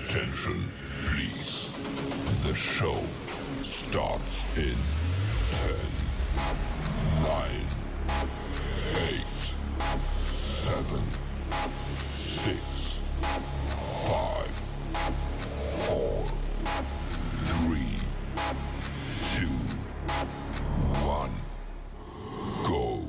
Attention, please. The show starts in 10, 9, 8, 7, 6, 5, 4, 3, 2, 1, go.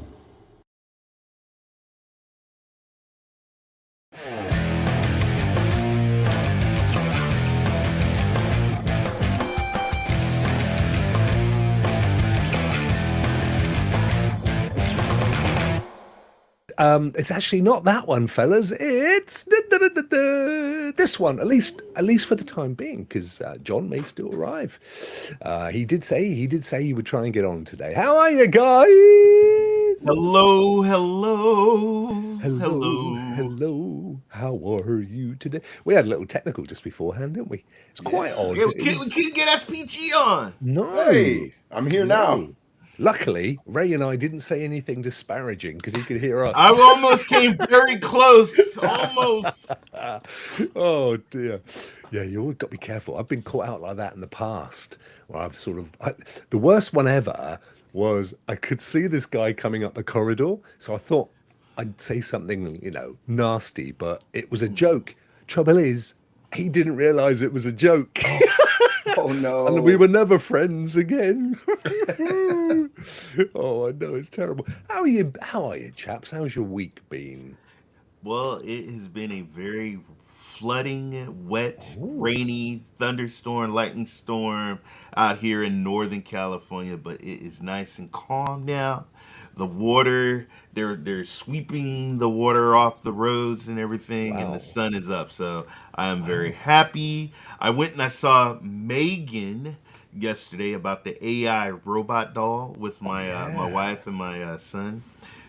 It's actually not that one, fellas. It's this one, at least for the time being, because John may still arrive. He did say he would try and get on today. How are you guys? Hello, hello, Hello, hello. hello. How are you today? We had a little technical just beforehand, didn't we? It's quite odd. Yeah, we It can't, we is- can't get SPG on. no, Hey, I'm here now. no. Luckily, Ray and I didn't say anything disparaging because he could hear us. I almost came very close. Almost. Oh dear. Yeah, you always got to be careful. I've been caught out like that in the past where I've the worst one ever was I could see this guy coming up the corridor. So I thought I'd say something, nasty, but it was a joke. Trouble is, he didn't realize it was a joke. Oh no. And we were never friends again. Oh, I know, it's terrible. How are you, chaps? How's your week been? Well, it has been a very flooding, wet, rainy, thunderstorm, lightning storm out here in Northern California, but it is nice and calm now. The water, they're sweeping the water off the roads and everything, and Wow. the sun is up. So I am very happy. I went and I saw Megan yesterday about the AI robot doll with my wife and my son.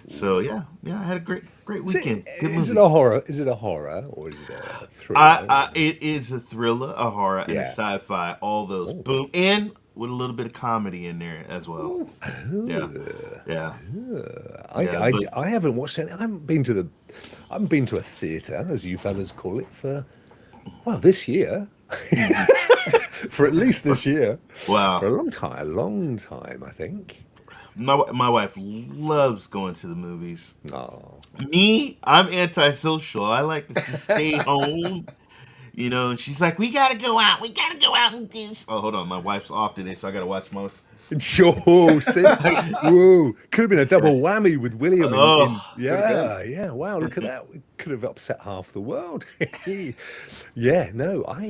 So yeah, I had a great Is weekend. Good is it movie. a horror? Is it a horror or is it a thriller? It is a thriller, a horror, and a Yeah. sci-fi. All those, boom, and with a little bit of comedy in there as well. Yeah, yeah, yeah. But I haven't watched any. I haven't been to a theatre, as you fellas call it, for this year. For at least this year. For wow, a long time, I think. my wife loves going to the movies. Oh, Me, I'm antisocial. I like to just stay home. And she's like, "We gotta go out. We gotta go out and do." Oh, hold on, my wife's off today, so I gotta watch my. sure. See, whoa, could have been a double whammy with William. Oh, Yeah. Wow, look at that. We could have upset half the world. Yeah, no, I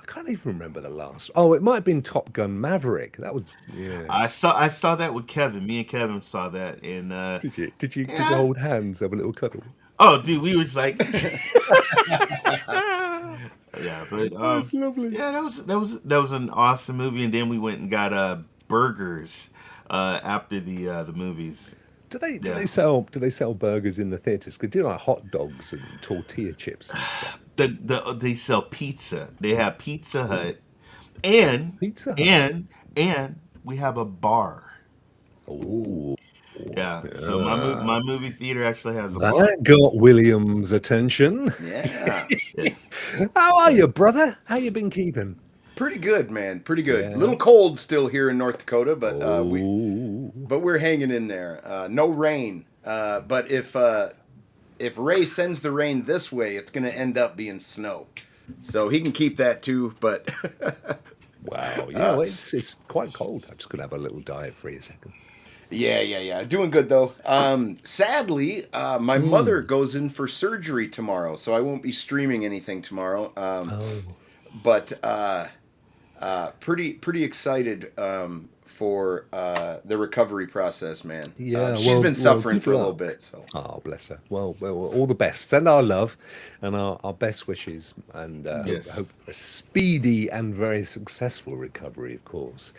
can't even remember the last. Oh, it might have been Top Gun Maverick. That was I saw that with Kevin. Me and Kevin saw that, and Did you yeah. hold hands, have a little cuddle? Oh, dude, we was like, yeah, but That's lovely. yeah, that was an awesome movie, and then we went and got burgers after the movies. Do they Yeah, do they sell burgers in the theaters? Could do like hot dogs and tortilla chips and stuff. they sell pizza. They have Pizza Hut, and Pizza Hut. and we have a bar. Oh, Yeah, so my movie theater actually has a bar. that got William's attention. Yeah. Yeah. How are So you, brother? How you been keeping? Pretty good, man. Pretty good. A Yeah. little cold still here in North Dakota, but Oh, we're hanging in there. No rain. But if Ray sends the rain this way, it's going to end up being snow. So he can keep that too, but wow. Yeah, well, it's quite cold. I'm just gonna have a little diet for a second. yeah. Doing good though. Sadly, my mother goes in for surgery tomorrow, so I won't be streaming anything tomorrow. Oh, But pretty excited for the recovery process, man. yeah. She's been suffering keep for a it little up. bit, so Oh, bless her. Well, all the best. Send our love and our best wishes, and yes, hope for a speedy and very successful recovery, of course.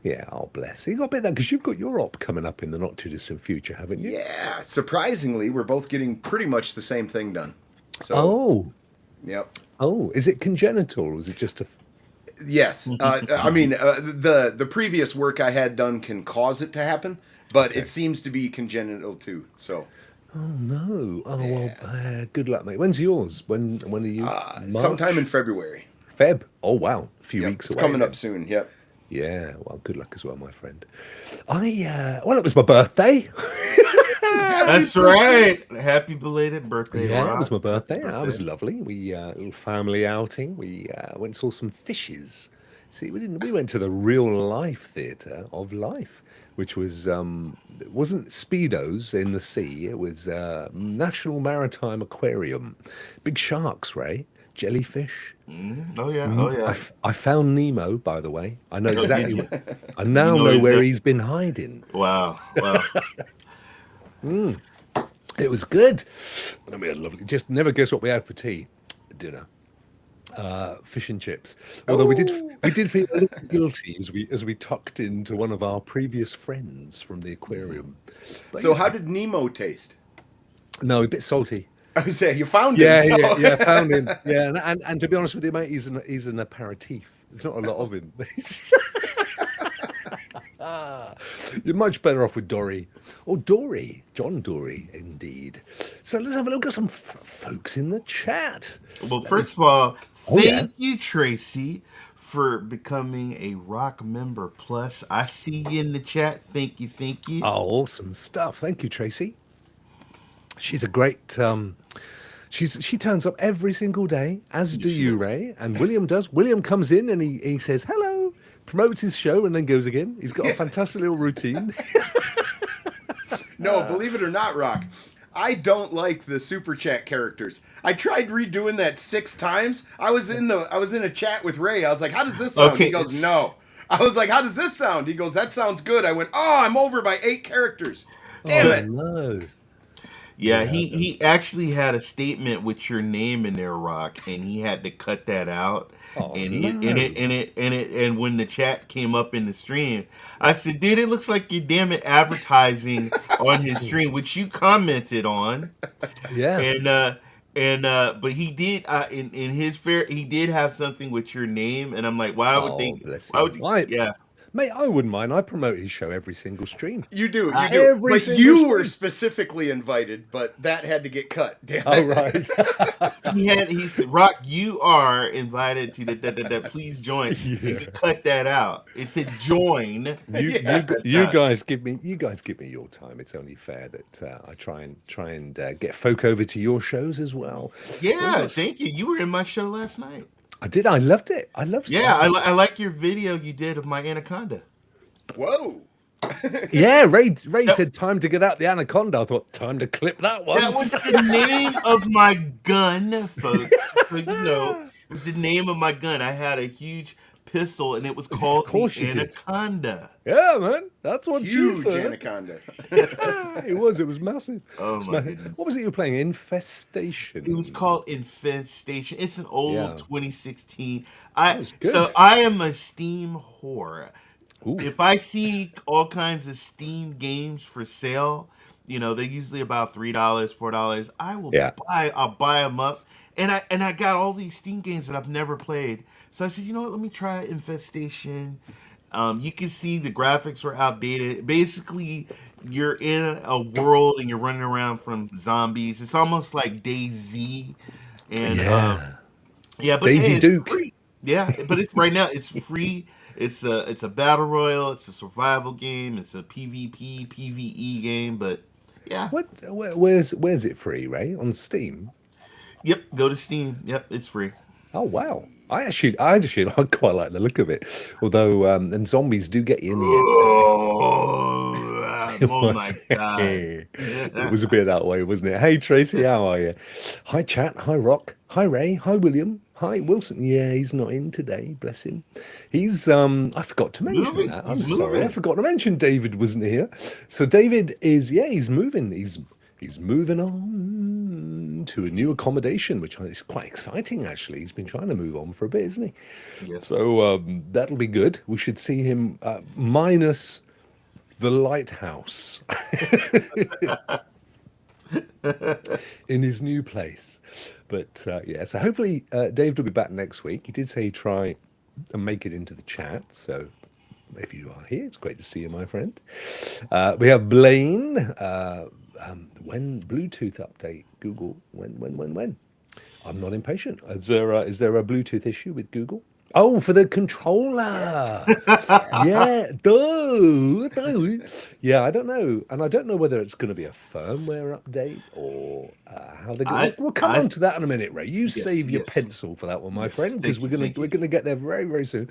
Yeah, oh, bless. You got a bit of that because you've got your op coming up in the not too distant future, haven't you? yeah. Surprisingly, we're both getting pretty much the same thing done. So, Oh, yep. is it congenital or is it just a? Yes. I mean, the previous work I had done can cause it to happen, but Okay. it seems to be congenital too. So, Oh no. Oh well. Yeah. Good luck, mate. When's yours? When are you? Sometime in March? February. Feb. Oh wow. A few Yep, weeks it's away coming up then. soon. Yep. Yeah. Well, good luck as well, my friend. Well, it was my birthday. Happy That's birthday. right. Happy belated birthday, Yeah, it was Rock. my Happy birthday. That was birthday. lovely. We little family outing. We went and saw some fishes. See, we didn't. We went to the real life theatre of life, which was it wasn't speedos in the sea. It was National Maritime Aquarium. Big sharks, Ray. Jellyfish. Oh yeah. Oh yeah. I found Nemo, by the way. I know Oh, did exactly. you? I You now know know he's where there. he's been hiding. Wow. Wow. It was good. And we had lovely. Just never guess what we had for tea, dinner. Fish and chips. Although Oh. we did feel a little guilty as we tucked into one of our previous friends from the aquarium. But So you how know, did Nemo taste? no, a bit salty. I was saying you found him. Yeah, So yeah, found him. Yeah, and to be honest with you, mate, he's an aperitif. There's not a lot of him. You're much better off with Dory. Or Dory. John Dory, indeed. So let's have a look at some folks in the chat. Well, Let me. first of all, Oh, yeah. thank you, Tracy, for becoming a Rock member plus. I see you in the chat. Thank you. Thank you. Oh, awesome stuff. Thank you, Tracy. She's a great. She turns up every single day, as do Yes, she you, is. Ray. And William does. William comes in and he says hello, promotes his show, and then goes again. He's got a fantastic little routine. no, believe it or not, Rock. I don't like the super chat characters. I tried redoing that 6 times. I was in a chat with Ray. I was like, "How does this sound?" Okay. He goes, "No." I was like, "How does this sound?" He goes, "That sounds good." I went, "Oh, I'm over by 8 characters." Damn Oh it. no. Yeah, Yeah. he actually had a statement with your name in there, Rock, and he had to cut that out. Oh And no. and when the chat came up in the stream, I said, "Dude, it looks like you're damn it advertising on his stream," which you commented on. Yeah. But he did in his fair he did have something with your name, and I'm like, why would Oh, they? bless Why him. would you? I, Yeah. mate, I wouldn't mind. I promote his show every single stream. You do. Every But single you were stream. specifically invited, but that had to get cut. Damn Oh, it. right. He said, Rock, you are invited to the please join. And he Yeah. cut that out. It said join. Yeah. You guys give me your time. It's only fair that I try and get folk over to your shows as well. Yeah, Oh, thank you. You were in my show last night. I did. I loved it. I loved Yeah, it. I like your video you did of my anaconda. Whoa. Yeah, Ray That, said time to get out the anaconda. I thought time to clip that one. that was the name of my gun, folks. But, it was the name of my gun. I had a huge pistol, and it was Of called course the you did. Anaconda. Yeah, man. That's what she Huge said. anaconda. It was massive. Oh It's my What was goodness. it you were playing? It was Infestation. called Infestation. It's an old Yeah, 2016. that was So good. I am a Steam whore. Ooh, If I see all kinds of Steam games for sale, they're usually about $3, $4. yeah. I'll buy them up. And I got all these Steam games that I've never played. So I said, you know what, let me try Infestation. You can see the graphics were outdated. Basically, you're in a world and you're running around from zombies. It's almost like DayZ. And Yeah. yeah, but hey, Daisy it's Duke. free. Yeah, but it's right now. It's free. It's a battle royal. It's a survival game. It's a PvP PvE game. But yeah, Where's it free, Ray? On Steam? yep. Go to Steam. Yep, it's free. Oh wow. I quite like the look of it. Although and zombies do get you in the end, don't they? It Oh my was god. it was a bit that way, wasn't it? Hey Tracy, how are you? Hi chat, hi Rock, hi Ray, hi William, hi Wilson. Yeah, he's not in today, bless him. He's I forgot to mention Moving. that. I'm He's sorry, I moving. forgot to mention David wasn't here. So David is he's moving. He's moving on to a new accommodation, which is quite exciting actually. He's been trying to move on for a bit, isn't he? Yes. So that'll be good. We should see him minus the lighthouse in his new place. But yeah, so hopefully David will be back next week. He did say he'd try and make it into the chat. So if you are here, it's great to see you, my friend. We have Blaine, when Bluetooth update, Google, when? I'm not impatient. Is there a Bluetooth issue with Google? Oh, for the controller. Yeah, duh. Yeah, I don't know, and I don't know whether it's going to be a firmware update or how they're going. I We'll come I on to that in a minute, Ray. You yes, save your yes, pencil for that one, my yes. friend, because Thank we're you, gonna thank we're you. gonna get there very very soon.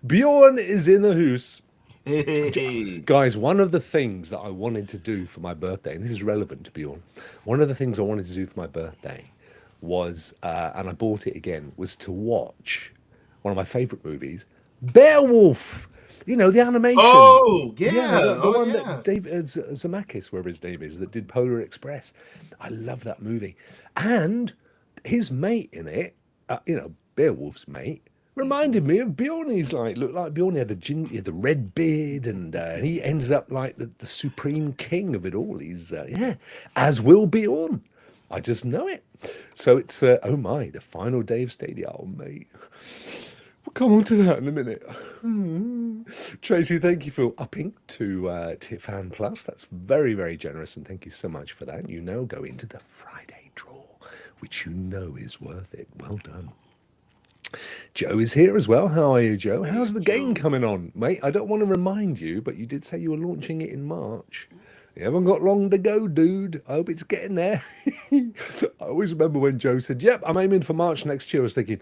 Bjorn is in the house. Hey, Guys, one of the things that I wanted to do for my birthday, and this is relevant to Bjorn, one of the things I wanted to do for my birthday was, and I bought it again, was to watch one of my favorite movies, Beowulf. You know, the animation. oh Yeah, yeah, the oh one yeah. that David Zemeckis, wherever his name is, that did Polar Express. I love that movie. And his mate in it, Beowulf's mate, Mhm. reminded me of Bjorn. He's like, looked like Bjorn. He had the red beard, and he ends up like the supreme king of it all. He's, yeah, as will Bjorn. I just know it. So it's, oh my, the final day of Stadia. Oh, mate. We'll come on to that in a minute. Tracy, thank you for upping to Fan Plus. That's very, very generous, and thank you so much for that. You know, go into the Friday draw, which you know is worth it. Well done. Joe is here as well. How are you, Joe? Hey How's the game Joe. coming on, mate? I don't want to remind you, but you did say you were launching it in March. You haven't got long to go, dude. I hope it's getting there. I always remember when Joe said, "Yep, I'm aiming for March next year." I was thinking,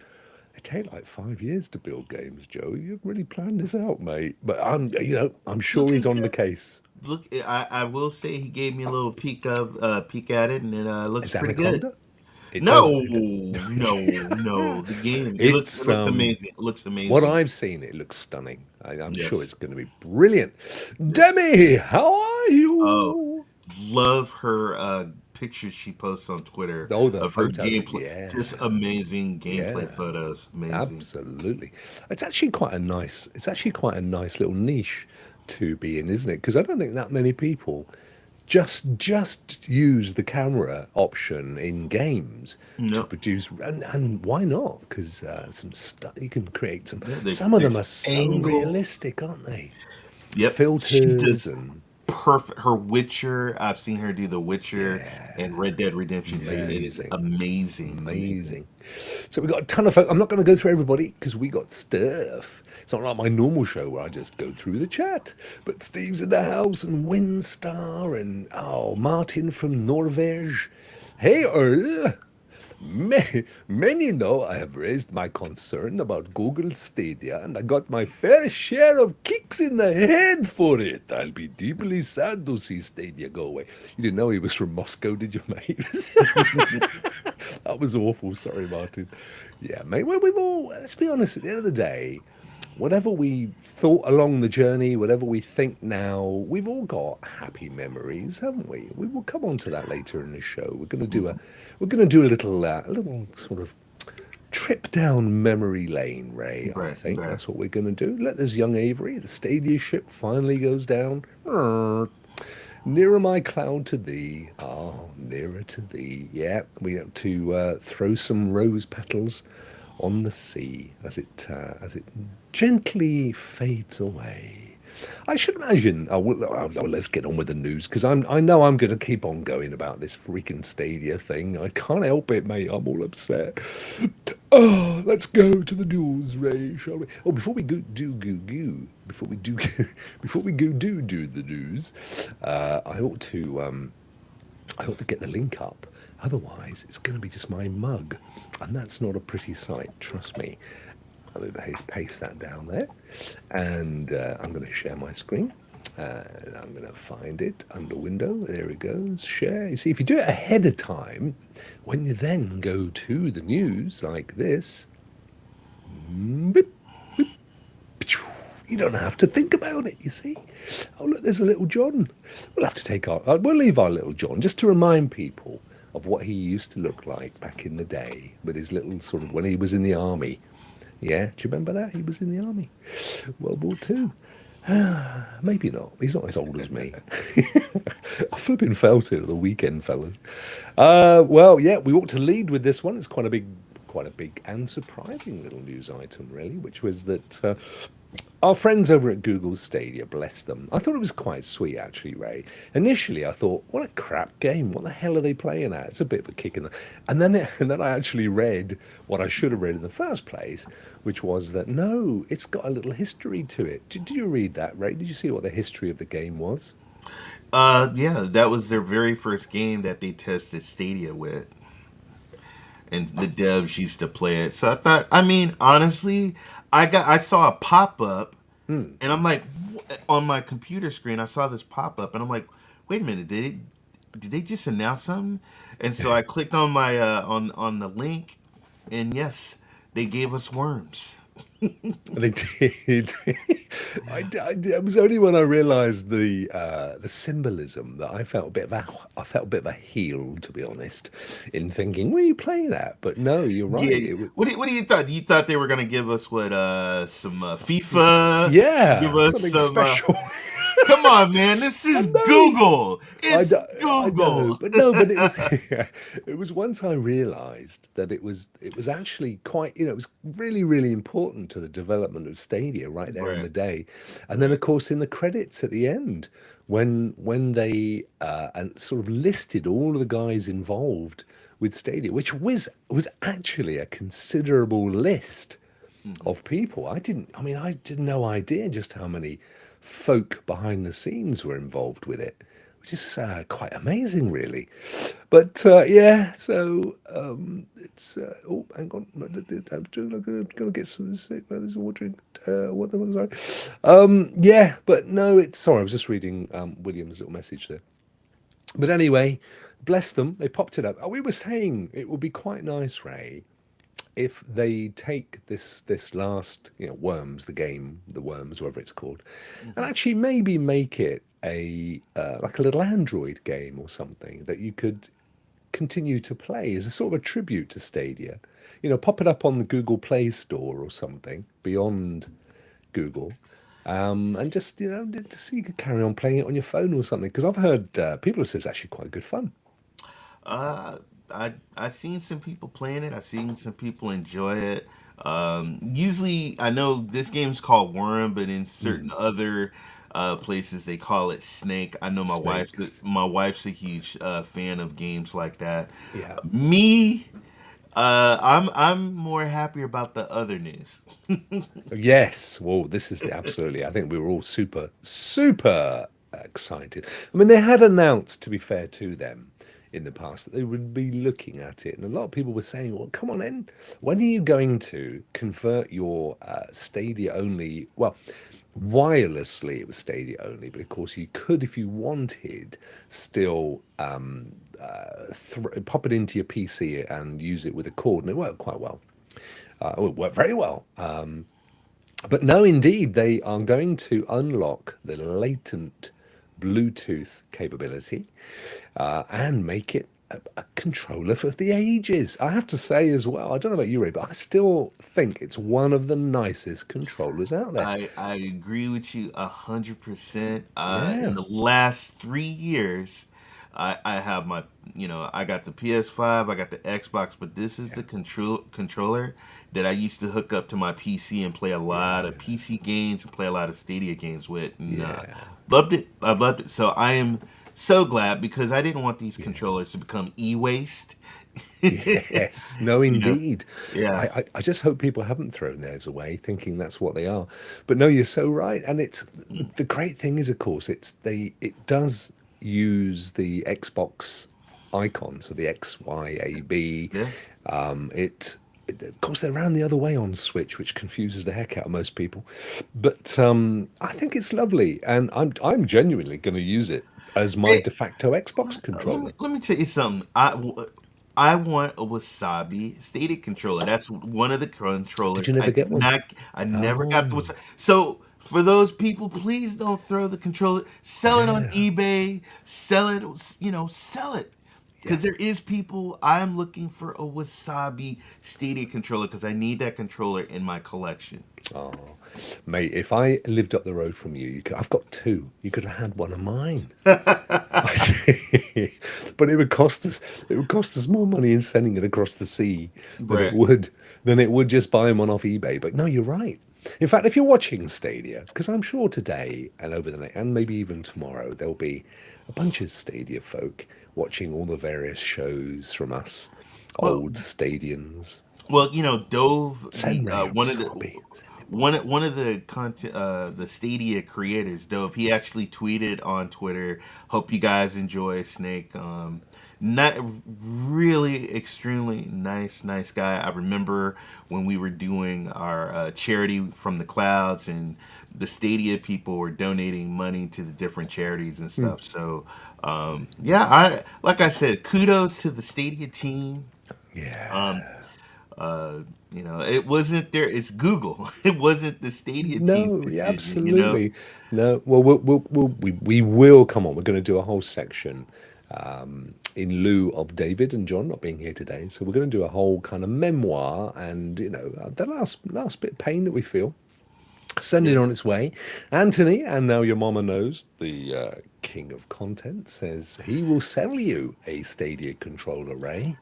it take like 5 years to build games, Joe. You've really planned this out, mate. But I'm sure he's Looking on the good. case. Look, I will say he gave me a little peek at it, and it looks Is pretty good. Anaconda? It No, does. no. The game. It It's looks amazing. It looks what amazing. I've seen. It looks stunning. I'm sure Yes, it's going to be brilliant. yes. Demi, how are Oh, you? love her pictures she posts on Twitter Oh, the of her photos. gameplay. Just Yeah, amazing gameplay yeah. photos. Amazing. Absolutely. It's actually quite a nice little niche to be in, isn't it? Because I don't think that many people just use the camera option in games to No, produce, and why not? Because some stuff you can create yeah, some of them there's are so angles. realistic, aren't they? Yep, she Filters does and perfect. Her Witcher. I've seen her do The Witcher yeah, and Red Dead Redemption 2. It is amazing. amazing, amazing. Amazing. So we got a ton of folk. I'm not going to go through everybody because we got stuff. It's not like my normal show where I just go through the chat. But Steve's in the house and Windstar and Martin from Norvège. Hey Earl. Many know I have raised my concern about Google Stadia and I got my fair share of kicks in the head for it. I'll be deeply sad to see Stadia go away. You didn't know he was from Moscow, did you, mate? That was awful. Sorry, Martin. Yeah, mate. Well, we've all, let's be honest, at the end of the day, whatever we thought along the journey, whatever we think now, we've all got happy memories, haven't we? We will come on to that later in the show. We're going to do a little sort of trip down memory lane, Ray. I Right, think right. that's what we're going to do. Let this young Avery, the Stadia ship, finally goes down. Nearer my cloud to thee, nearer to thee. Yeah, we have to throw some rose petals on the sea as it gently fades away. I should imagine. Let's get on with the news because I know I'm going to keep on going about this freaking Stadia thing. I can't help it, mate. I'm all upset. Oh, let's go to the news, Ray, shall we? Oh, before we before we go do the news, I ought to get the link up. Otherwise, it's going to be just my mug, and that's not a pretty sight. Trust me. I'm going to paste that down there, and I'm going to share my screen. I'm going to find it under window. There it goes. Share. You see, if you do it ahead of time, when you then go to the news like this, beep, you don't have to think about it, you see. Oh, look, there's a little John. We'll have to we'll leave our little John just to remind people of what he used to look like back in the day with his little sort of, when he was in the army. Yeah, do you remember that? He was in the army. World War Two. Maybe not. He's not as old as me. I flipping felt it at the weekend, fellas. Well, yeah, we ought to lead with this one. It's quite a big and surprising little news item, really, which was that our friends over at Google Stadia, bless them. I thought it was quite sweet, actually, Ray. Initially, I thought, what a crap game. What the hell are they playing at? It's a bit of a kick in the... And then I actually read what I should have read in the first place, which was that, no, it's got a little history to it. Did you read that, Ray? Did you see what the history of the game was? Yeah, that was their very first game that they tested Stadia with, and the devs used to play it. So I thought, I mean, honestly, I saw a pop up, and I'm like, on my computer screen, I saw this pop up, and I'm like, wait a minute, did they just announce something? And so I clicked on my on the link, and yes, they gave us worms. They did. It was only when I realised the symbolism that I felt a bit of a heel, to be honest, in thinking, "What are you playing at?" But no, you're right. Yeah. What do you thought? You thought they were gonna give us what some FIFA? Give Yeah, us something some. special. Come on, man! This is No. Google. It's I know, Google. but no, but it was it was once I realised that it was actually quite, it was really really important to the development of Stadia right there in Right. the day, and then of course in the credits at the end when they and sort of listed all of the guys involved with Stadia, which was actually a considerable list Mhm. of people. I mean, I had no idea just how many folk behind the scenes were involved with it, which is quite amazing, really. But yeah, so it's. Oh, hang on. I'm gonna get some sick. There's watering. What the fuck? Sorry. Yeah, but no, it's. Sorry, I was just reading William's little message there. But anyway, bless them. They popped it up. We were saying it would be quite nice, Ray, if they take this last, worms, the game, the worms, whatever it's called, and Mhm. actually maybe make it a like a little Android game or something that you could continue to play as a sort of a tribute to Stadia. Pop it up on the Google Play Store or something beyond Google, and just to see you could carry on playing it on your phone or something. Because I've heard people have said it's actually quite good fun. Uh, I've seen some people playing it. I've seen some people enjoy it. Usually, I know this game's called Worm, but in certain Mm, other places they call it Snake. I know snakes. my wife's a huge fan of games like that. Yeah. Me, I'm more happy about the other news. Yes, well, this is absolutely. I think we were all super, super excited. I mean, they had announced, to be fair to them, in the past that they would be looking at it, and a lot of people were saying, "Well, come on in. When are you going to convert your Stadia only? Well, wirelessly, it was Stadia only, but of course, you could, if you wanted, still pop it into your PC and use it with a cord, and it worked quite well. It worked very well. But no, indeed, they are going to unlock the latent Bluetooth capability and make it a controller for the ages. I have to say as well, I don't know about you, Ray, but I still think it's one of the nicest controllers out there. I agree with you 100%. In Yeah, the last 3 years, I have my I got the PS5, I got the Xbox, but this is yeah, the controller that I used to hook up to my PC and play a lot of yeah, PC games and play a lot of Stadia games with. And yeah, loved it. I loved it. So I am so glad because I didn't want these yeah. controllers to become e-waste. Yes, no, You know, indeed. yeah. I just hope people haven't thrown theirs away thinking that's what they are. But no, you're so right. And it's the great thing is, of course, it does use the Xbox icon, so the XYAB. Yeah. Of course, they're around the other way on Switch, which confuses the heck out of most people. But I think it's lovely, and I'm genuinely going to use it as my Hey, de facto Xbox controller. let me tell you something. I want a Wasabi stated controller. That's one of the Did you controllers never get one? I never got the Oh, Wasabi. So for those people, please don't throw the controller. Sell it on yeah, eBay. Sell it. Sell it. yeah. Because there is people. I'm looking for a Wasabi Stadia controller because I need that controller in my collection. Oh, mate, if I lived up the road from you, I've got two. You could have had one of mine. But it would cost us. It would cost us more money in sending it across the sea than it Right. would than it would just buying one off eBay. But no, you're right. In fact, if you're watching Stadia, because I'm sure today and over the next, and maybe even tomorrow, there'll be a bunch of Stadia folk watching all the various shows from us, Well, old Stadians. Dove, Send Ray up, one of the Swabby. Send him. one of the content the Stadia creators, Dove, he actually tweeted on Twitter, "Hope you guys enjoy Snake." Not really extremely nice guy. I remember when we were doing our charity from the clouds, and the Stadia people were donating money to the different charities and stuff. So, yeah, I like I said, kudos to the Stadia team. Um, Yeah. it wasn't there. It's Google. It wasn't the Stadia team's No, yeah, decision. absolutely. No, well, we will come on. We're going to do a whole section in lieu of David and John not being here today. So we're going to do a whole kind of memoir, and the last bit of pain that we feel. Send it Yeah. on its way. Anthony, and now your mama knows, the king of content, says he will sell you a Stadia controller, Ray.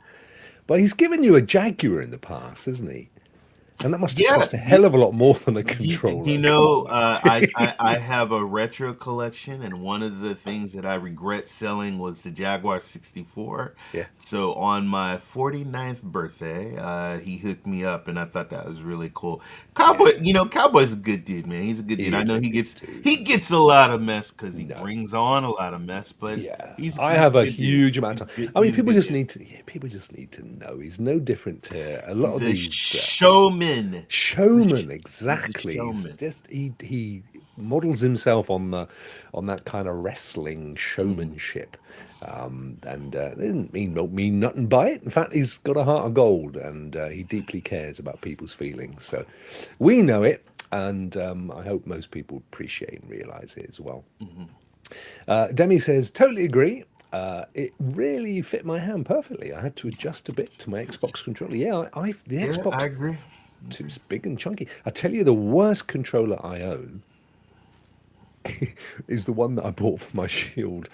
But he's given you a Jaguar in the past, hasn't he? And that must have Yeah, cost a hell of a lot more than a you controller. Come know, on. I have a retro collection, and one of the things that I regret selling was the Jaguar 64. Yeah. So on my 49th birthday, he hooked me up, and I thought that was really cool. Cowboy, Yeah. Cowboy's a good dude, man. He's a good dude. He I is know a he good gets dude. he gets a lot of mess because he No. brings on a lot of mess, but Yeah, he's I he's have a a good dude. huge amount He's of time. good. I mean, He's a good dude. people just need to know he's no different to a lot He's of a these showman. showman. He's a Exactly. He's showman. just he models himself on that kind of wrestling Mhm. showmanship. And it didn't mean nothing by it. In fact, he's got a heart of gold, and he deeply cares about people's feelings. So we know it, and I hope most people appreciate and realize it as well. Mhm. Demi says, totally agree. It really fit my hand perfectly. I had to adjust a bit to my Xbox controller. Yeah, the Yeah, I Xbox agree. Two's big and chunky. I tell you, the worst controller I own is the one that I bought for my Shield,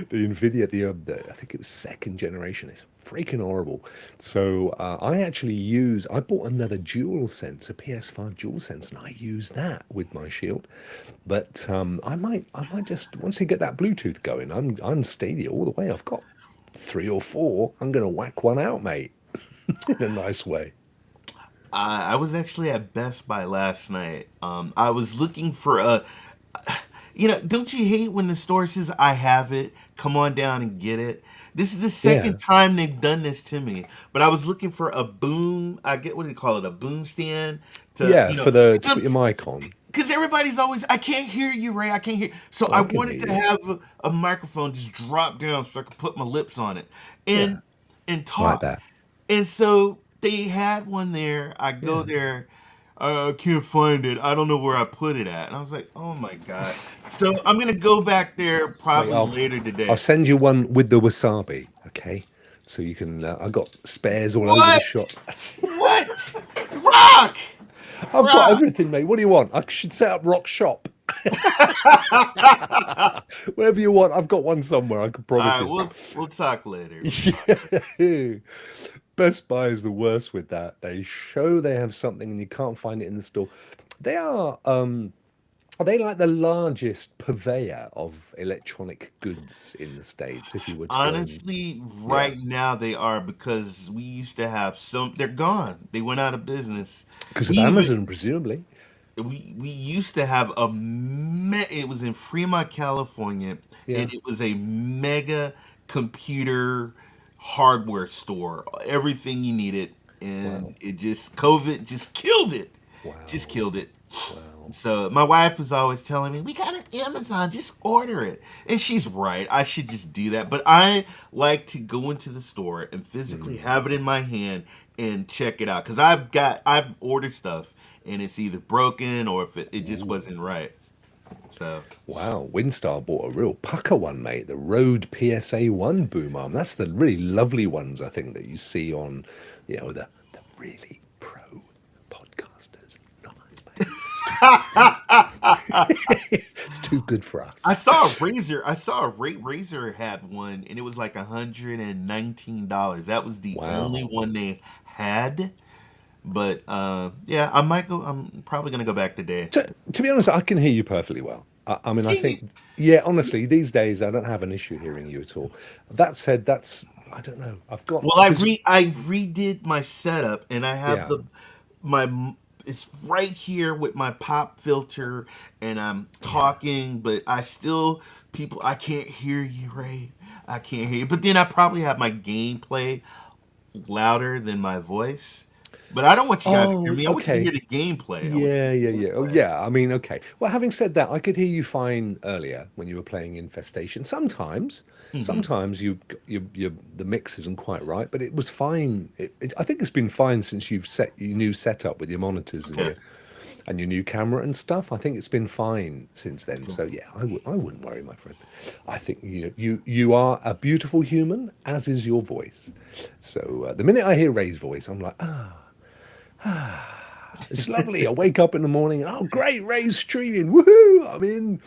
the Nvidia. I think it was second generation. It's freaking horrible. So I bought another DualSense, a PS5 DualSense, and I use that with my Shield. But I might just once I get that Bluetooth going, I'm Stadia all the way. I've got three or four. I'm gonna whack one out, mate, in a nice way. I was actually at Best Buy last night. I was looking for don't you hate when the store says, "I have it, come on down and get it"? This is the Yeah, second time they've done this to me. But I was looking for a boom, I get what do you call it, a boom stand to, yeah, for the to put your mic on. because everybody's always, I can't hear you, Ray. I can't hear. So Oh, I I can hear wanted to you. have a microphone just drop down so I could put my lips on it Yeah, and like talk. that. And so they had one there. I go Yeah. there. I can't find it. I don't know where I put it at. And I was like, oh my God. So I'm going to go back there Wait, probably later I'll today. send you one with the wasabi, okay? So you can. I got spares all over the shop. What? What? Rock! I've got Rock! everything, mate. What do you want? I should set up Rock Shop. Whatever you want, I've got one somewhere. I can All promise right, you. we'll talk later. Yeah. Best Buy is the worst with that. They show they have something and you can't find it in the store. They are they like the largest purveyor of electronic goods in the States, if you were to go and Honestly, yeah. right now they are because we used to have some. They're gone. They went out of business. Because We of even Amazon, presumably. we used to have it was in Fremont, California, Yeah. and it was a mega computer hardware store. Everything you needed, Wow. and it just COVID just killed it. Just Wow. killed it. Wow. So my wife was always telling me, "We got an Amazon, just order it." And she's right. I should just do that. But I like to go into the store and physically Mm. have it in my hand and check it out. Because I've ordered stuff and it's either broken or if it just Ooh. wasn't right. So Wow, Windstar bought a real pucker one, mate. The Rode PSA 1 boom arm. That's the really lovely ones, I think, that you see on, the really pro podcasters. Not us, mate. It's too good for I us. saw a Razor. I saw Razor had one and it was like $119. That was the only Wow. one they had. But yeah, I might go. I'm probably gonna go back today. To be honest, I can hear you perfectly well. I mean, I think, yeah, honestly, these days I don't have an issue hearing you at all. That said, I don't know. I've got, Well, because, I redid my setup, and I have yeah, my it's right here with my pop filter, and I'm yeah. talking, but I still people I can't hear you, Ray. I can't hear you. But then I probably have my gameplay louder than my voice. But I don't want you guys to hear Oh, me. I want you to hear okay. the gameplay. I want you to Yeah, hear yeah, the yeah. Oh, gameplay. yeah. I mean, okay. Well, having said that, I could hear you fine earlier when you were playing Infestation. Hmm. Sometimes the mix isn't quite right, but it was fine. I think it's been fine since you've set your new setup with your monitors Okay. and your new camera and stuff. I think it's been fine since then. Cool. So yeah, I wouldn't worry, my friend. I think you are a beautiful human, as is your voice. So the minute I hear Ray's voice, I'm like, it's lovely. I wake up in the morning, oh great, Ray's streaming. Woohoo! I'm in.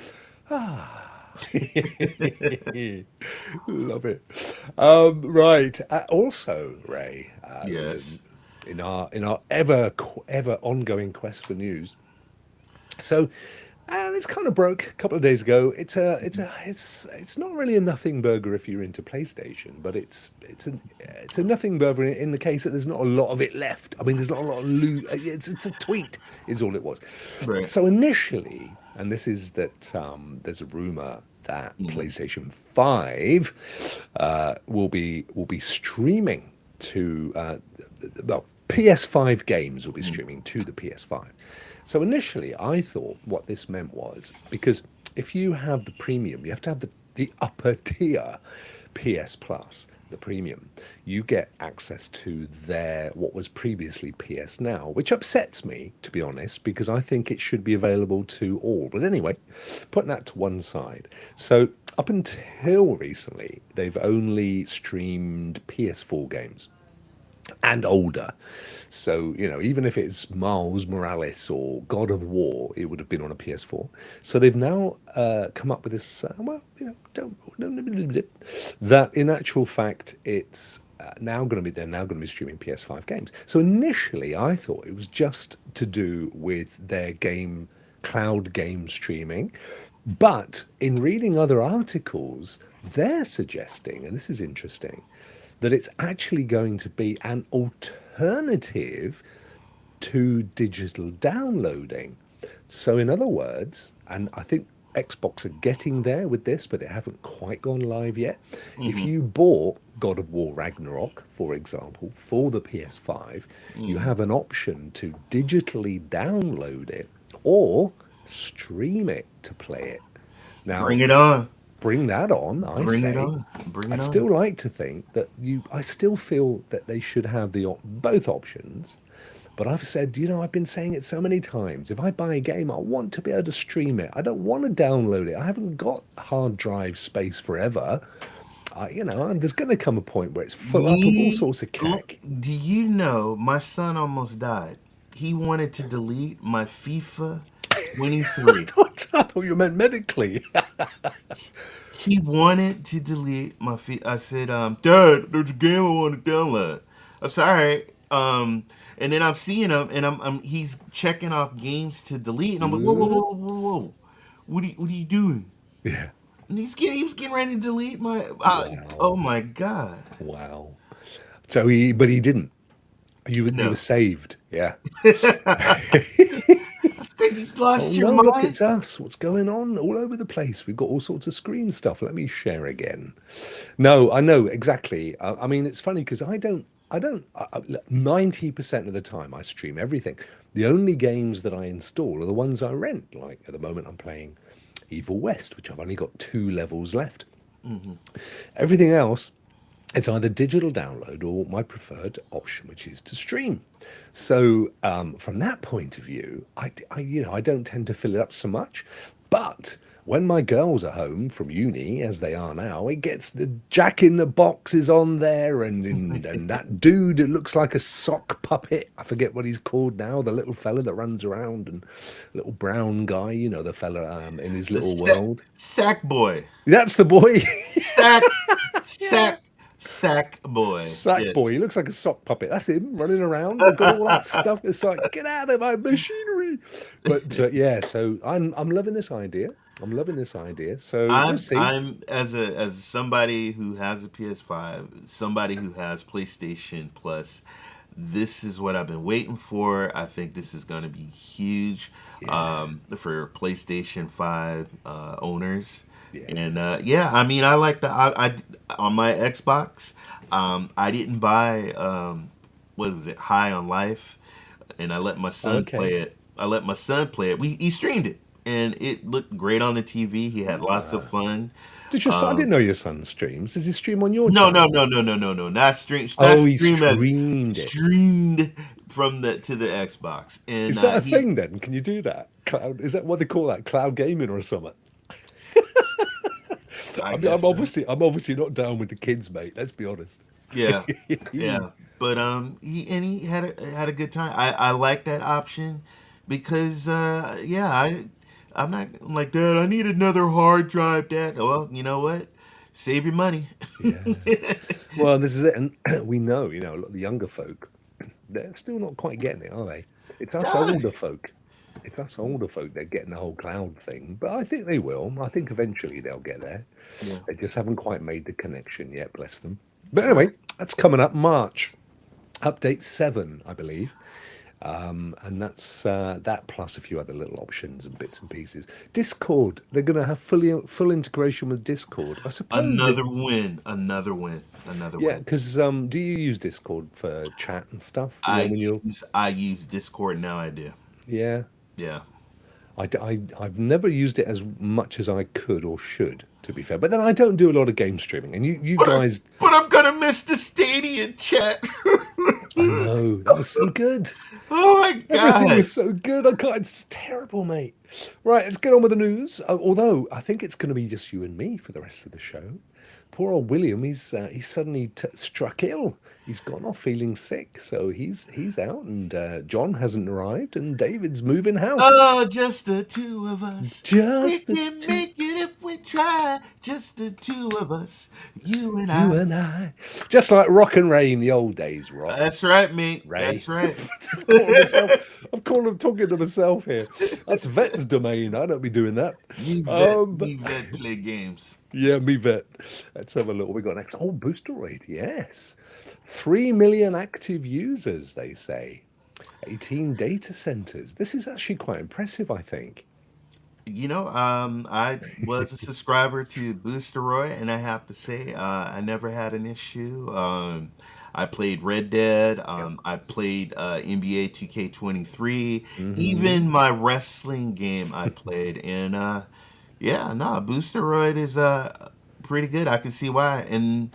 Love it. Right. Also, Ray, Yes. in our ever ongoing quest for news. So, this kind of broke a couple of days ago. It's not really a nothing burger if you're into PlayStation, but it's a nothing burger in the case that there's not a lot of it left. I mean, there's not a lot of loot. It's a tweet is all it was. Right. So initially, and this is that there's a rumor that Mm. PlayStation 5 will be streaming to well, PS5 games will be Mm. streaming to the PS5. So initially, I thought what this meant was because if you have the premium, you have to have the upper tier PS Plus, the premium. You get access to their what was previously PS Now, which upsets me, to be honest, because I think it should be available to all. But anyway, putting that to one side. So up until recently, they've only streamed PS4 games and older. So, even if it's Miles Morales or God of War, it would have been on a PS4. So they've now come up with this, well, that in actual fact, it's they're now going to be streaming PS5 games. So initially, I thought it was just to do with their cloud game streaming. But in reading other articles, they're suggesting, and this is interesting, that it's actually going to be an alternative to digital downloading. So, in other words, and I think Xbox are getting there with this, but they haven't quite gone live yet. If Hmm. you bought God of War Ragnarok, for example, for the PS5, you Mm. have an option to digitally download it or stream it to play it. Now, Bring it on. bring that on, I Bring it say. on. Bring it I'd on. still like to think that I still feel that they should have both options. But I've said, I've been saying it so many times. If I buy a game, I want to be able to stream it. I don't want to download it. I haven't got hard drive space forever. There's going to come a point where it's full up of all Me, sorts of cack. do you know my son almost died? He wanted to delete my FIFA 23. I thought you meant medically. He wanted to delete my FIFA. I said, Dad, there's a game I want to download. I said, all right. And then I'm seeing him, and he's checking off games to delete, and I'm like, whoa, whoa, whoa, whoa, whoa, Oops. whoa. What are you doing? Yeah. And he was getting ready to delete my. Oh Wow. my god. Wow. But he didn't. You were No. saved. Yeah. I think he's Oh lost your no, look, mind. it's us. What's going on all over the place? We've got all sorts of screen stuff. Let me share again. No, I know exactly. I mean, it's funny because I don't, 90% of the time I stream everything. The only games that I install are the ones I rent. Like at the moment, I'm playing Evil West, which I've only got 2 levels left. Hmm. Everything else, it's either digital download or my preferred option, which is to stream. So from that point of view, I don't tend to fill it up so much. But when my girls are home from uni, as they are now, it gets the Jack in the Box is on there, and that dude, it looks like a sock puppet. I forget what he's called now. The little fella that runs around and little brown guy, the fella in his The little world. sack boy. That's the boy. Sack, Yeah. sack, Sack boy. Sackboy. Yes. He looks like a sock puppet. That's him running around. They've got all that stuff. It's like, get out of my machinery. But yeah, so I'm loving this idea. I'm loving this idea. So we'll see. I'm as somebody who has a PS5, somebody who has PlayStation Plus. This is what I've been waiting for. I think this is going to be huge Yeah, for PlayStation 5 owners. yeah. And yeah, I mean, I like the I on my Xbox. I didn't buy what was it, High on Life, and I let my Oh, son okay. play it. I let my son play it. He streamed it, and it looked great on the TV. He had lots of fun. Did your son? I didn't know your son streams. Does he stream on your No, no, channel? no, no, no, no, no. Not stream. Not Oh, he stream as streamed it. streamed from the to the Xbox, and Is that a he. thing then? Can you do that? Cloud? Is that what they call that? Cloud gaming or something? I I mean, guess so. I'm obviously not down with the kids, mate. Let's be honest. Yeah, yeah. But he had a good time. I like that option because yeah, I'm not I'm like, Dad, I need another hard drive, Dad. Well, you know what? Save your money. Yeah. Well, this is it, and we know, a lot of the younger folk, they're still not quite getting it, are they? It's us Ah, older folk. It's us older folk that are getting the whole cloud thing, but I think they will. I think eventually they'll get there. yeah, They just haven't quite made the connection yet, bless them. But right. anyway, that's coming up March, update 7, I believe. And that's that plus a few other little options and bits and pieces. Discord, they're going to have full integration with Discord. I suppose if Another win, another win, another yeah, win. because do you use Discord for chat and stuff? When you're I use Discord now. I do. yeah, Yeah. I've never used it as much as I could or should, to be fair. But then I don't do a lot of game streaming, and you But guys, I'm gonna miss the stadium chat. I know that was so good. Oh my Everything god. was so good. I can't. It's terrible, mate. Right, let's get on with the news. Although I think it's going to be just you and me for the rest of the show. Poor old William. He's suddenly struck ill. He's gone off feeling sick, so he's out, and John hasn't arrived, and David's moving house. Oh, just the two of us. We Just the can two, make it if we try. Just the two of us. You and you I. and I, just like Rock and Ray in the old days. Rock. That's right, mate. Ray. That's right. I'm talking to myself here. That's Vet's domain. I don't be doing that. But Me vet play games. yeah, me Vet. Let's have a look. What we got next? Oh, Boosteroid. Yes, 3 million active users. They say 18 data centers. This is actually quite impressive. I think. I was a subscriber to Boosteroid, and I have to say, I never had an issue. I played Red Dead. I played NBA 2K23. Hmm. Even my wrestling game I played, and yeah, no, Boosteroid is pretty good. I can see why, and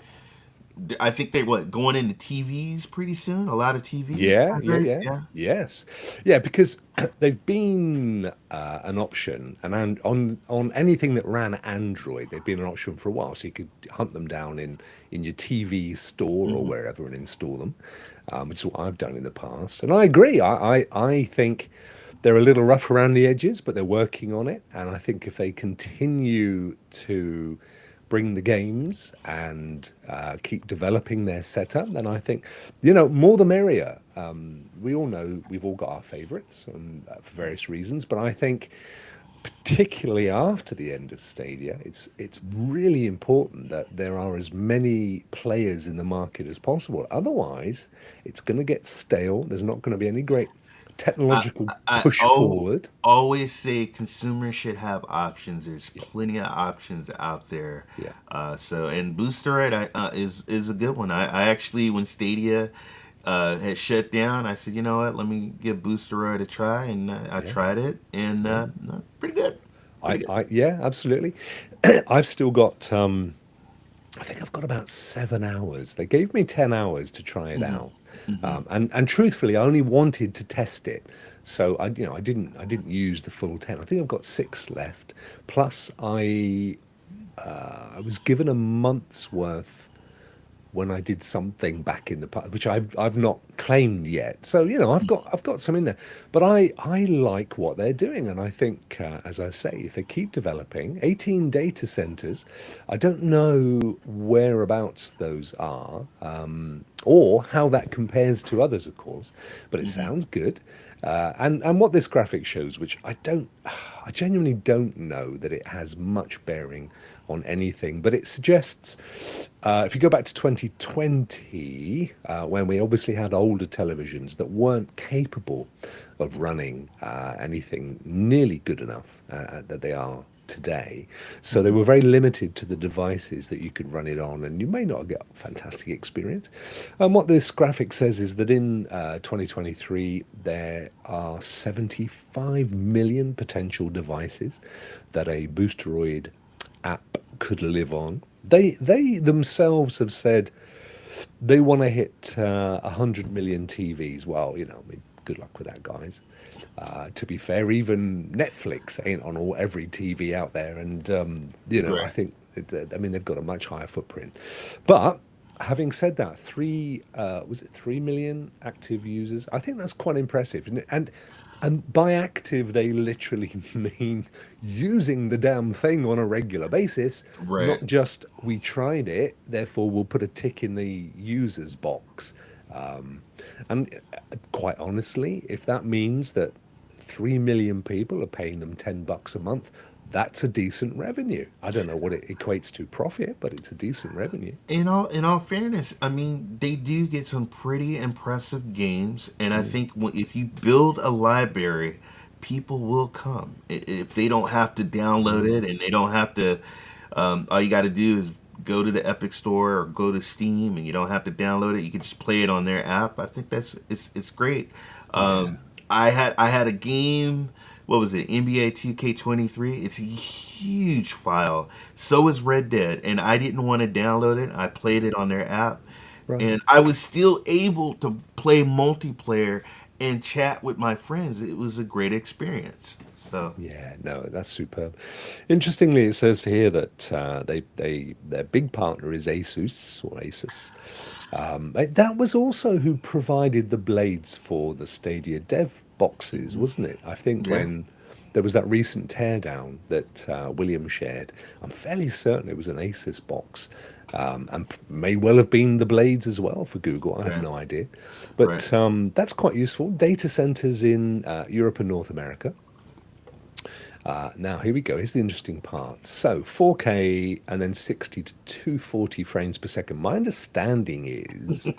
I think they what going into TVs pretty soon. A lot of TVs. Yeah, I yeah, heard. yeah, Yeah. yes, yeah. Because they've been an option, and on anything that ran Android, they've been an option for a while. So you could hunt them down in your TV store or Hmm. wherever and install them, which is what I've done in the past. And I agree. I think they're a little rough around the edges, but they're working on it. And I think if they continue to bring the games and keep developing their setup, then I think, more the merrier. We all know we've all got our favorites for various reasons, but I think particularly after the end of Stadia, it's really important that there are as many players in the market as possible. Otherwise, it's going to get stale. There's not going to be any great I, technological I push forward. always say consumers should have options. There's plenty of options out there. Yeah. And Booster It is a good one. I actually, when Stadia had shut down, I said, you know what, let me give Booster It a try, and I Yeah. tried it, and Yeah. no, pretty good, pretty good. Yeah, absolutely. I've still got I think I've got about 7 hours. They gave me 10 hours to try it Hmm. out. Hmm. And truthfully, I only wanted to test it. So I didn't use the full 10. I think I've got 6 left. Plus I was given a month's worth when I did something back in the past, which I've not claimed yet. So I've got some in there, but I like what they're doing, and I think, as I say, if they keep developing 18 data centers, I don't know whereabouts those are, or how that compares to others, of course, but it Mhm. sounds good. And what this graphic shows, which I genuinely don't know that it has much bearing on anything, but it suggests, if you go back to 2020, when we obviously had older televisions that weren't capable of running anything nearly good enough that they are today. So they Mhm. were very limited to the devices that you could run it on, and you may not get a fantastic experience. And what this graphic says is that in 2023, there are 75 million potential devices that a Boosteroid app could live on. They themselves have said they want to hit 100 million TVs. Well, I mean, good luck with that, guys. To be fair, even Netflix ain't on every TV out there, and I Right. think I mean they've got a much higher footprint. But having said that, was it 3 million active users? I think that's quite impressive, and by active they literally mean using the damn thing on a regular basis, Right. not just we tried it, therefore we'll put a tick in the users box. Um, and quite honestly, if that means that 3 million people are paying them $10 a month, that's a decent revenue. I don't know what it equates to profit, but it's a decent revenue. In all fairness, I mean, they do get some pretty impressive games, and I think if you build a library, people will come. If they don't have to download Mm. it, and they don't have to, all you got to do is go to the Epic Store or go to Steam, and you don't have to download it. You can just play it on their app. I think it's great. Yeah. I had a game. What was it? NBA 2K23. It's a huge file. So is Red Dead, and I didn't want to download it. I played it on their app, Right. and I was still able to play multiplayer and chat with my friends. It was a great experience. So, Yeah, no, that's superb. Interestingly, it says here that their big partner is Asus or Asus. That was also who provided the blades for the Stadia dev boxes, wasn't it? I think yeah, when there was that recent teardown that William shared, I'm fairly certain it was an Asus box, and may well have been the blades as well for Google. I have right, no idea, right. but that's quite useful. Data centers in Europe and North America. Now, here we go. Here's the interesting part. So, 4K and then 60 to 240 frames per second. My understanding is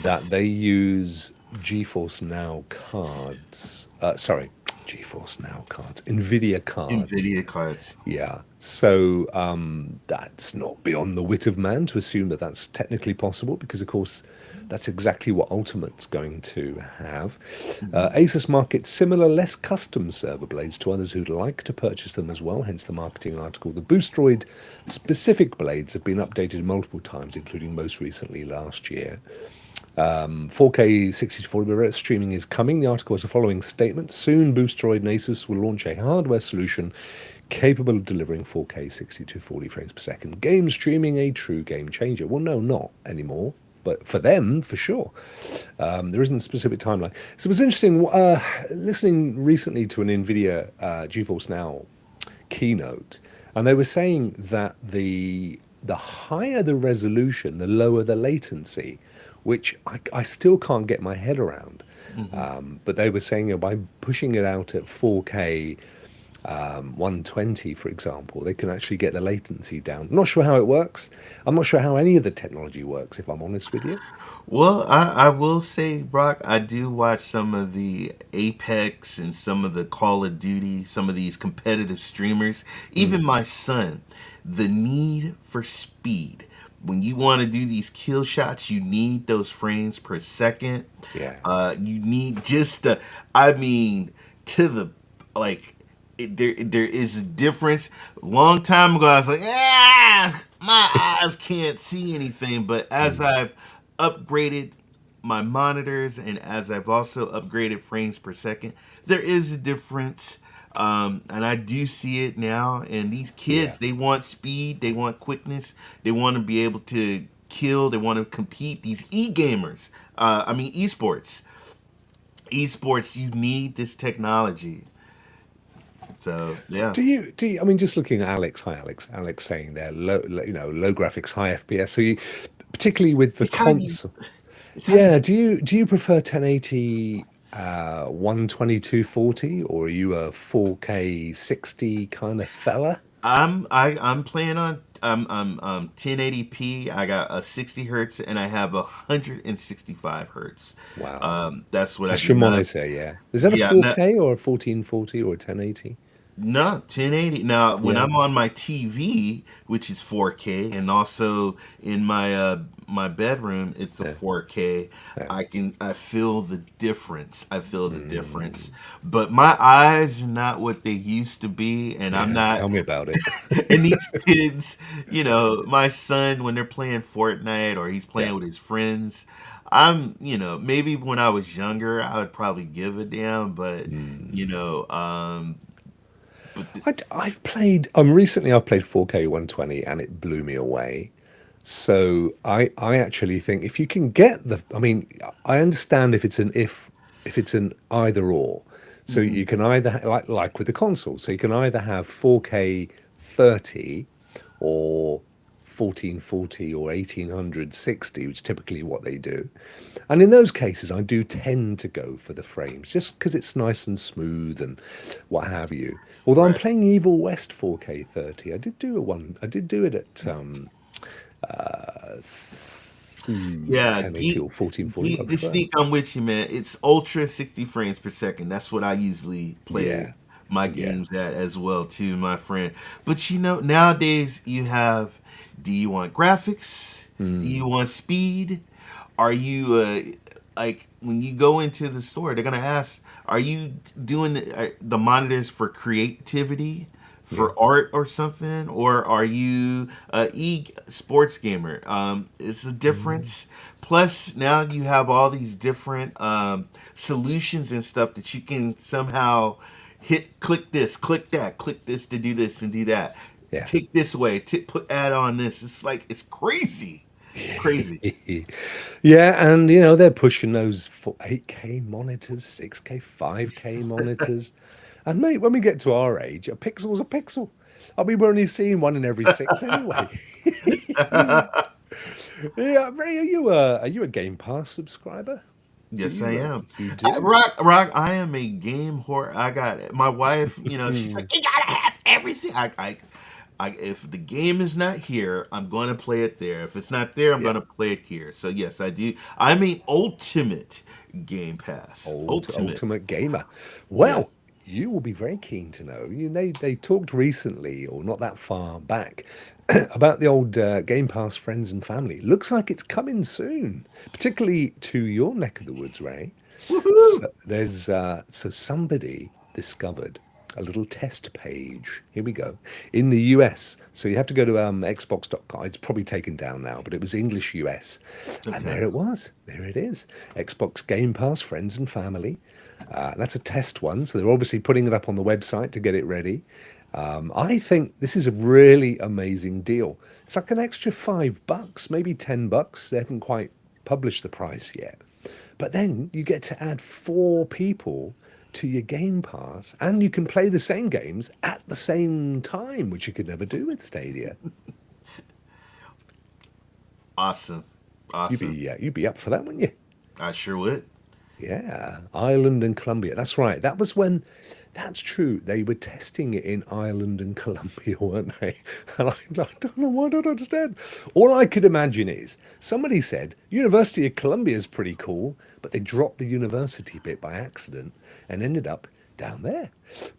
that they use GeForce Now cards. Sorry, GeForce Now cards, NVIDIA cards. NVIDIA cards. Yeah. So that's not beyond the wit of man to assume that that's technically possible, because, of course, that's exactly what Ultimate's going to have. Hmm. Asus markets similar, less custom server blades to others who'd like to purchase them as well, hence the marketing article. The Boostroid specific blades have been updated multiple times, including most recently last year. 4K 60 to 40 Hz streaming is coming. The article has the following statement. Soon, Boostroid and Asus will launch a hardware solution capable of delivering 4K 60 to 40 frames per second. Game streaming, a true game changer. Well, no, not anymore. But for them, for sure. There isn't a specific timeline. So it was interesting listening recently to an NVIDIA GeForce Now keynote, and they were saying that the higher the resolution, the lower the latency, which I still can't get my head around. Hmm. But they were saying, by pushing it out at 4K 120, for example, they can actually get the latency down. Not sure how it works. I'm not sure how any of the technology works, if I'm honest with you. Well, I will say, Brock, I do watch some of the Apex and some of the Call of Duty, some of these competitive streamers. Mm, Even my son, the need for speed. When you want to do these kill shots, you need those frames per second. yeah. You need just I mean, to the like. There is a difference. Long time ago, I was like, my eyes can't see anything. But as Mm, I've upgraded my monitors, and as I've also upgraded frames per second, there is a difference. And I do see it now. And these yeah. kids, they want speed, they want quickness, they want to be able to kill. They want to compete. These e-gamers, esports. Esports, you need this technology. So yeah. Do you, I mean, just looking at Alex, hi Alex, Alex saying there, low graphics, high FPS. So you, particularly with the It's how you. console, It's how you. yeah. Do you prefer 1080, 12240, or are you a 4K 60 kind of fella? I'm playing on 1080p. I got a 60 hertz and I have 165 hertz. Wow, That's what I that's do your now. monitor, yeah. Is that a Yeah, no, 4K or a 1440 or a 1080? no 1080. Now, when Yeah, I'm on my TV, which is 4K, and also in my bedroom, it's a yeah, 4K. yeah. I feel the difference. I feel the difference. Mm, But my eyes are not what they used to be, and I'm yeah, not. tell me about it. And these kids, my son, when they're playing Fortnite or he's Yeah. playing with his friends, maybe when I was younger, I would probably give a damn, but, you Mm. know, but th- I've played recently I've played 4K 120 and it blew me away. So I actually think if you can get the, I mean, I understand if it's an either or. So Mhm. you can either like with the console, so you can either have 4K 30 or 1440 or 1860, which is typically what they do. And in those cases, I do tend to go for the frames just because it's nice and smooth and what have you. Although I'm Right. playing Evil West 4K 30, I did do it at uh, 1080 or 1440, what I The prefer. sneak, I'm with you, man. It's ultra 60 frames per second. That's what I usually play Yeah, my yeah. games at as well, too, my friend. But nowadays you have, do you want graphics? Do you Mm, want speed? Are you like when you go into the store, they're gonna ask, are you doing the monitors for creativity, yeah. for art or something, or are you a sports gamer? It's a Mm, difference. Plus, now you have all these different solutions and stuff that you can somehow click this, click that, click this to do this and do that. yeah. Take this way, put add on this. It's like it's crazy. It's crazy. Yeah, and they're pushing those for 8K monitors, 6K, 5K monitors. And mate, when we get to our age, a pixel's a pixel. I mean, we're only seeing one in every six anyway. Yeah, Ray, are you a Game Pass subscriber? Do Yes, I you am. you do? Rock. I am a game whore. I got it. My wife. She's Mm, like, you gotta have everything. If the game is not here, I'm going to play it there. If it's not there, I'm yeah. going to play it here. So yes, I do. I'm a ultimate Game Pass. Ultimate. Ultimate gamer. Well, Yes. you will be very keen to know. They talked recently, or not that far back, about the old Game Pass friends and family. Looks like it's coming soon, particularly to your neck of the woods, Ray. Woohoo! So somebody discovered a little test page. Here we go. In the US. So you have to go to xbox.com. It's probably taken down now, but it was English US. And Okay. there it was. There it is. Xbox Game Pass, friends and family. That's a test one. So they're obviously putting it up on the website to get it ready. I think this is a really amazing deal. It's like an extra $5, maybe $10. They haven't quite published the price yet. But then you get to add four people to your Game Pass, and you can play the same games at the same time, which you could never do with Stadia. Awesome. Awesome. You'd be up for that, wouldn't you? I sure would. Yeah, Ireland and Colombia. That's right. That was when. That's true. They were testing it in Ireland and Colombia, weren't they? And I don't know why I don't understand. All I could imagine is somebody said University of Columbia is pretty cool, but they dropped the university bit by accident and ended up down there.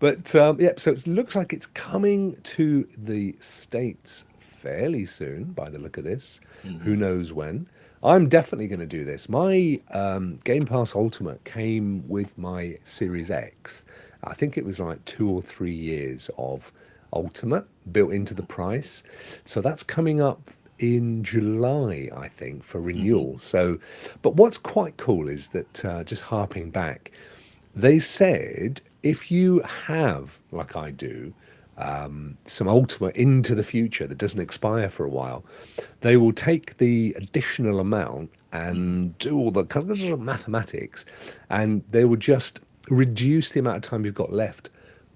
But yeah, so it looks like it's coming to the States fairly soon by the look of this. Who Hmm. knows when? I'm definitely going to do this. My Game Pass Ultimate came with my Series X. I think it was like 2 or 3 years of Ultimate built into the price. So that's coming up in July, I think, for Hmm. renewal. So, but what's quite cool is that just harping back, they said if you have, like I do, some Ultimate into the future that doesn't expire for a while, they will take the additional amount and do all the kind of mathematics, and they will just reduce the amount of time you've got left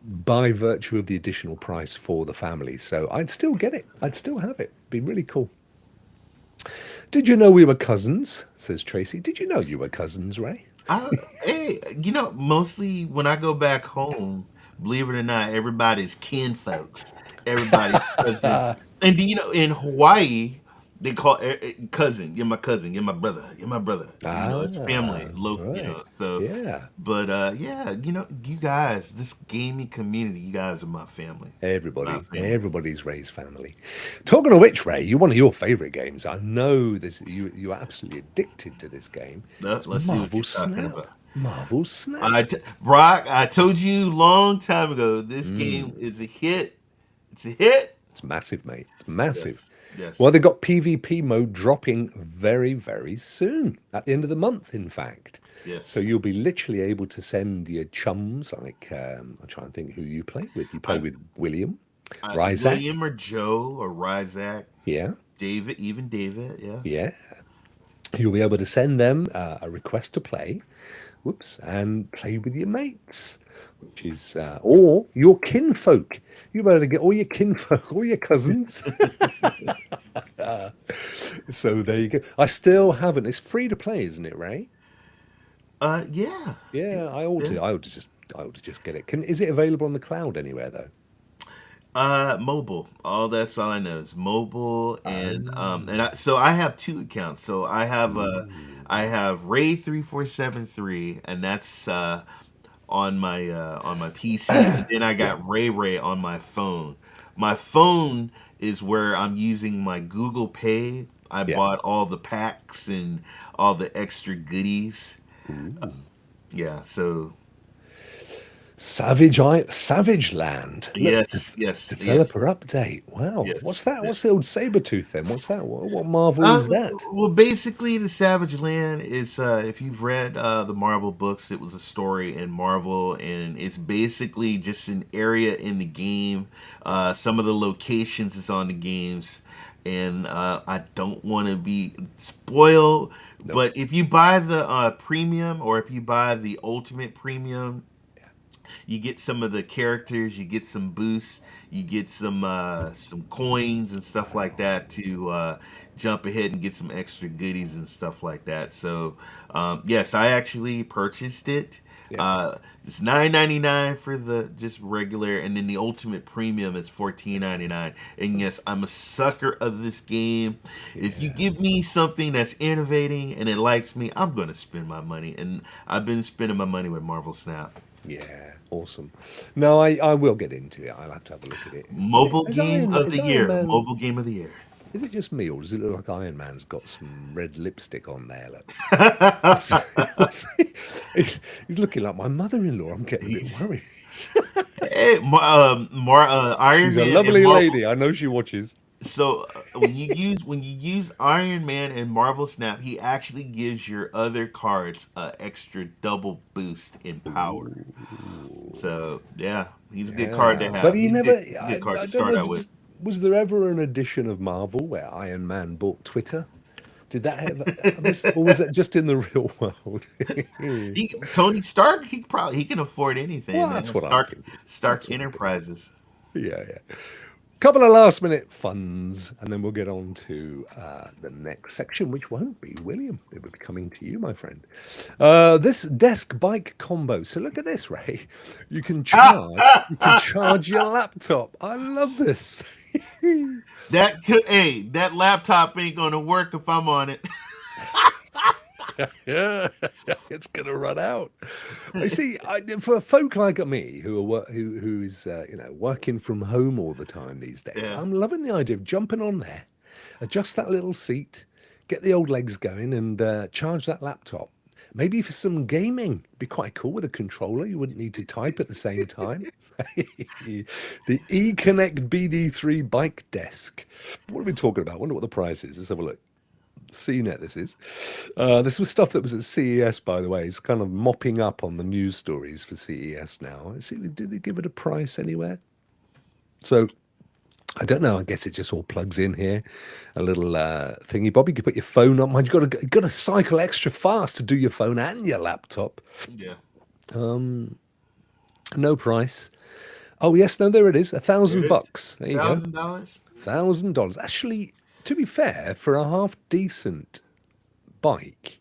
by virtue of the additional price for the family. So I'd still get it. I'd still have it. Be really cool. Did you know we were cousins? Says Tracy. Did you know you were cousins, Ray? I, hey, mostly when I go back home, believe it or not, everybody's kin folks. Everybody's cousin. And do you know in Hawaii they call cousin? You're my cousin. You're my brother. You're my brother. It's family. Right. So, Yeah. but yeah, you guys, this gaming community, you guys are my family. My family. Everybody's Ray's family. Talking of which, Ray, one of your favourite games. I know this. You're absolutely addicted to this game. It's Let's see what Marvel you're talking Snap. about. Marvel Snap. Brock, I told you long time ago, this game is a hit. It's a hit. It's massive, mate. It's massive. Yes. Yes. Well, they've got PvP mode dropping very, very soon. At the end of the month, in fact. Yes. So you'll be literally able to send your chums, like, I'll try and think who you play with. You play with William, Ryzak. William or Joe or Ryzak. Yeah. David, even David. Yeah. Yeah. You'll be able to send them a request to play. Whoops. And play with your mates. Which is, or your kinfolk. You'll be able to get all your kinfolk, all your cousins. So there you go. I still haven't. It's free to play, isn't it, Ray? Yeah. Yeah, I ought to. I ought to just get it. Is it available on the cloud anywhere though? Mobile. That's all I know is mobile, so I have two accounts. So I have Ray3473, and that's on my PC, and then I got Ray on my phone. My phone is where I'm using my Google Pay. I bought all the packs and all the extra goodies. Yeah, so Savage Land. Look, yes. developer update. Wow. Yes, What's that? yes. What's the old Sabretooth then? What's that? What Marvel is that? Well, basically, the Savage Land is, if you've read the Marvel books, it was a story in Marvel, and it's basically just an area in the game. Some of the locations is on the games, and I don't want to be spoiled, but if you buy the premium, or if you buy the Ultimate Premium, you get some of the characters, you get some boosts, you get some coins and stuff like that to jump ahead and get some extra goodies and stuff like that. So yes, I actually purchased it. It's $9.99 for the just regular, and then the Ultimate Premium is $14.99. And yes, I'm a sucker of this game. If you give me something that's innovating and it likes me, I'm going to spend my money, and I've been spending my money with Marvel Snap. Yeah, awesome. No, I will get into it. I'll have to have a look at it. Mobile Is game of is the Iron year. Man- Mobile game of the year. Is it just me, or does it look like Iron Man's got some red lipstick on there? Look. He's looking like my mother-in-law. I'm getting a bit worried. Hey, Iron She's Man. a lovely and Marvel. lady. I know she watches. So when you use Iron Man and Marvel Snap, he actually gives your other cards a extra double boost in power. So yeah, he's a good card to have. But he He's a never. good card I to don't start know. out with. Was there ever an edition of Marvel where Iron Man bought Twitter? Did that ever, or was that just in the real world? Tony Stark, he can afford anything. Well, Man. that's what I'm thinking. Stark Enterprises. Yeah. Couple of last minute funs, and then we'll get on to the next section, which won't be William. It will be coming to you, my friend. This desk bike combo. So look at this, Ray. You can charge your laptop. I love this. That laptop ain't gonna work if I'm on it. Yeah, it's gonna run out. I see. For folk like me who is working from home all the time these days, Yeah. I'm loving the idea of jumping on there, adjust that little seat, get the old legs going, and charge that laptop. Maybe for some gaming, be quite cool with a controller. You wouldn't need to type at the same time. The eConnect BD3 bike desk. What are we talking about? I wonder what the price is. Let's have a look. CNET this is. This was stuff that was at CES, by the way. It's kind of mopping up on the news stories for CES now. See, did they give it a price anywhere? So I don't know. I guess it just all plugs in here. A little thingy, Bob. You can put your phone on. Mind you got to cycle extra fast to do your phone and your laptop. Yeah. No price. Oh yes, no, there it is. There $1,000 it is. bucks. There you go. $1,000. $1,000. Actually, to be fair, for a half decent bike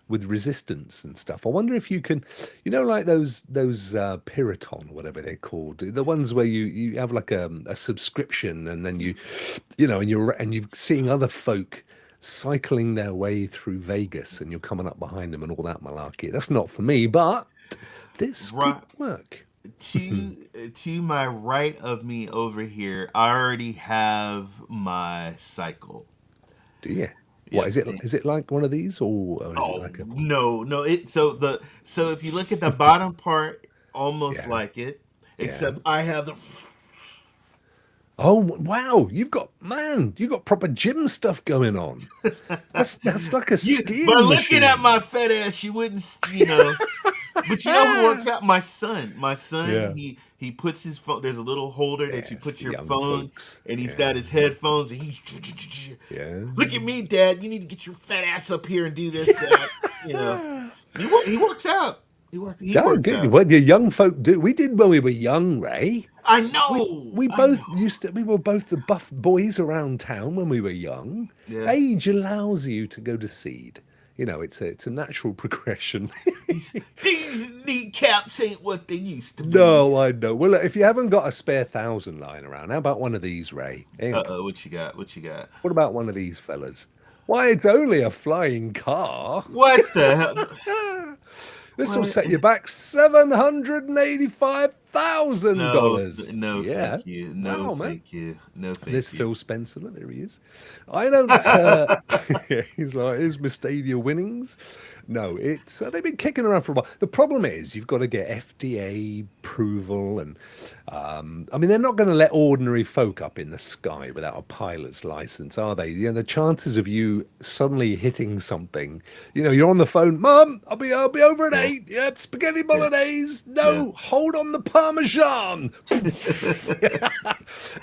with resistance and stuff, I wonder if you can, like those Piriton or whatever they're called, the ones where you have like a subscription, and then and you're seeing other folk cycling their way through Vegas, and you're coming up behind them and all that malarkey. That's not for me, but this could Right work. to my right of me over here, I already have my cycle. Do you? What Yep. is it? Is it like one of these, or is it Oh like a? no, no. So if you look at the bottom part, almost Yeah, like it, yeah. except I have the. Oh wow, you got proper gym stuff going on. That's like a By skiing looking at machine. my fat ass, you wouldn't, you know. But you know who works out? My son. My son. Yeah. He puts his phone. There's a little holder that you Yes, put the your young phone, folks. and he's got Yeah, his headphones, and he's. yeah. Look at me, Dad. You need to get your fat ass up here and do this, Dad. You know. He works out. He Oh, works good. out. What the young folk do? We did when we were young, Ray. I We know. we I both know. used to. We were both the buff boys around town when we were young. Yeah. Age allows you to go to seed. It's a natural progression. These kneecaps ain't what they used to be. No, I know. Well, look, if you haven't got a spare thousand lying around, how about one of these, Ray? Uh oh, what you got? What you got? What about one of these fellas? Why, it's only a flying car. What the hell? This will What? set you back No, $785,000. no, Yeah. thank you. No, Wow, man. thank you. No, There's thank you. Phil Spencer. Look, there he is. I don't. He's like, here's my Stadia winnings. No, it's they've been kicking around for a while. The problem is you've got to get FDA approval, and I mean they're not going to let ordinary folk up in the sky without a pilot's license, are they? The chances of you suddenly hitting something, you're on the phone, Mum, I'll be over at Yeah, 8. Yep, spaghetti yeah, bolognese. yeah. No, hold on the Parmesan.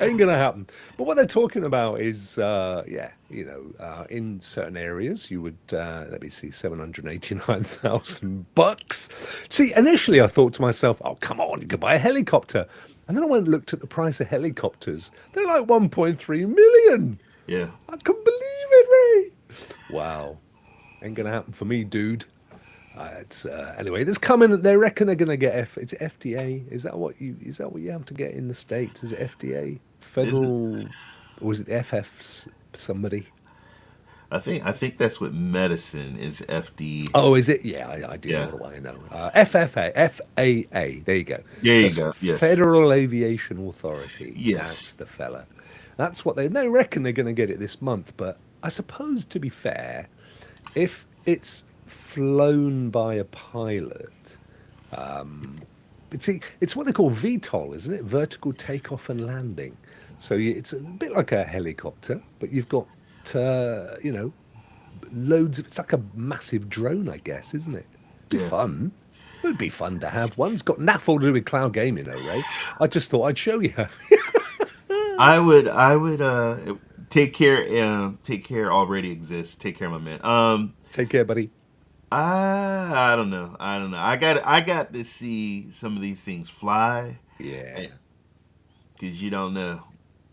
Ain't gonna happen. But what they're talking about is, in certain areas, you would let me see, $789,000. See, initially I thought to myself, oh come on, you could buy a helicopter, and then I went and looked at the price of helicopters. They're like 1.3 million. Yeah. I couldn't believe it, Ray. Wow, ain't gonna happen for me, dude. It's anyway. There's coming. They reckon they're gonna get It's FDA. Is that what you have to get in the States? Is it FDA, This is. federal, or is it FF somebody? I think that's what medicine is. FD. Oh, is it? Yeah, I do know. Yeah. What do I know? FAA. There you go. There you That's go. Yes. Federal Aviation Authority. That's Yes. the fella. That's what they reckon they're going to get it this month. But I suppose, to be fair, if it's flown by a pilot, it's what they call VTOL, isn't it? Vertical takeoff and landing. So it's a bit like a helicopter, but you've got loads of. It's like a massive drone, I guess, isn't it? Be Yeah. fun. It would be fun to have one. It's got naff all to do with cloud gaming, though, Ray. I just thought I'd show you. I would take care. Take care already exists. Take care, my man. Take care, buddy. I don't know. I got to see some of these things fly, Yeah, because you don't know.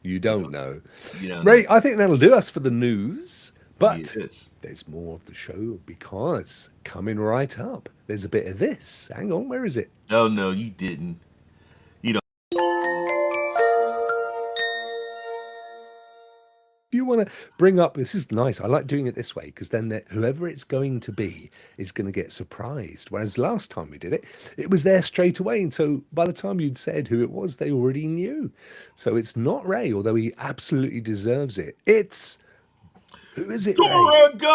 you You don't don't. know. You don't know. Ray, I think that'll do us for the news. But Yes. there's more of the show because coming right up, there's a bit of this. Hang on, where is it? Oh no, you didn't. You don't. You want to bring up, this is nice. I like doing it this way because then whoever it's going to be is going to get surprised. Whereas last time we did it, it was there straight away. And so by the time you'd said who it was, they already knew. So it's not Ray, although he absolutely deserves it. Who is it, Ray? Doragon.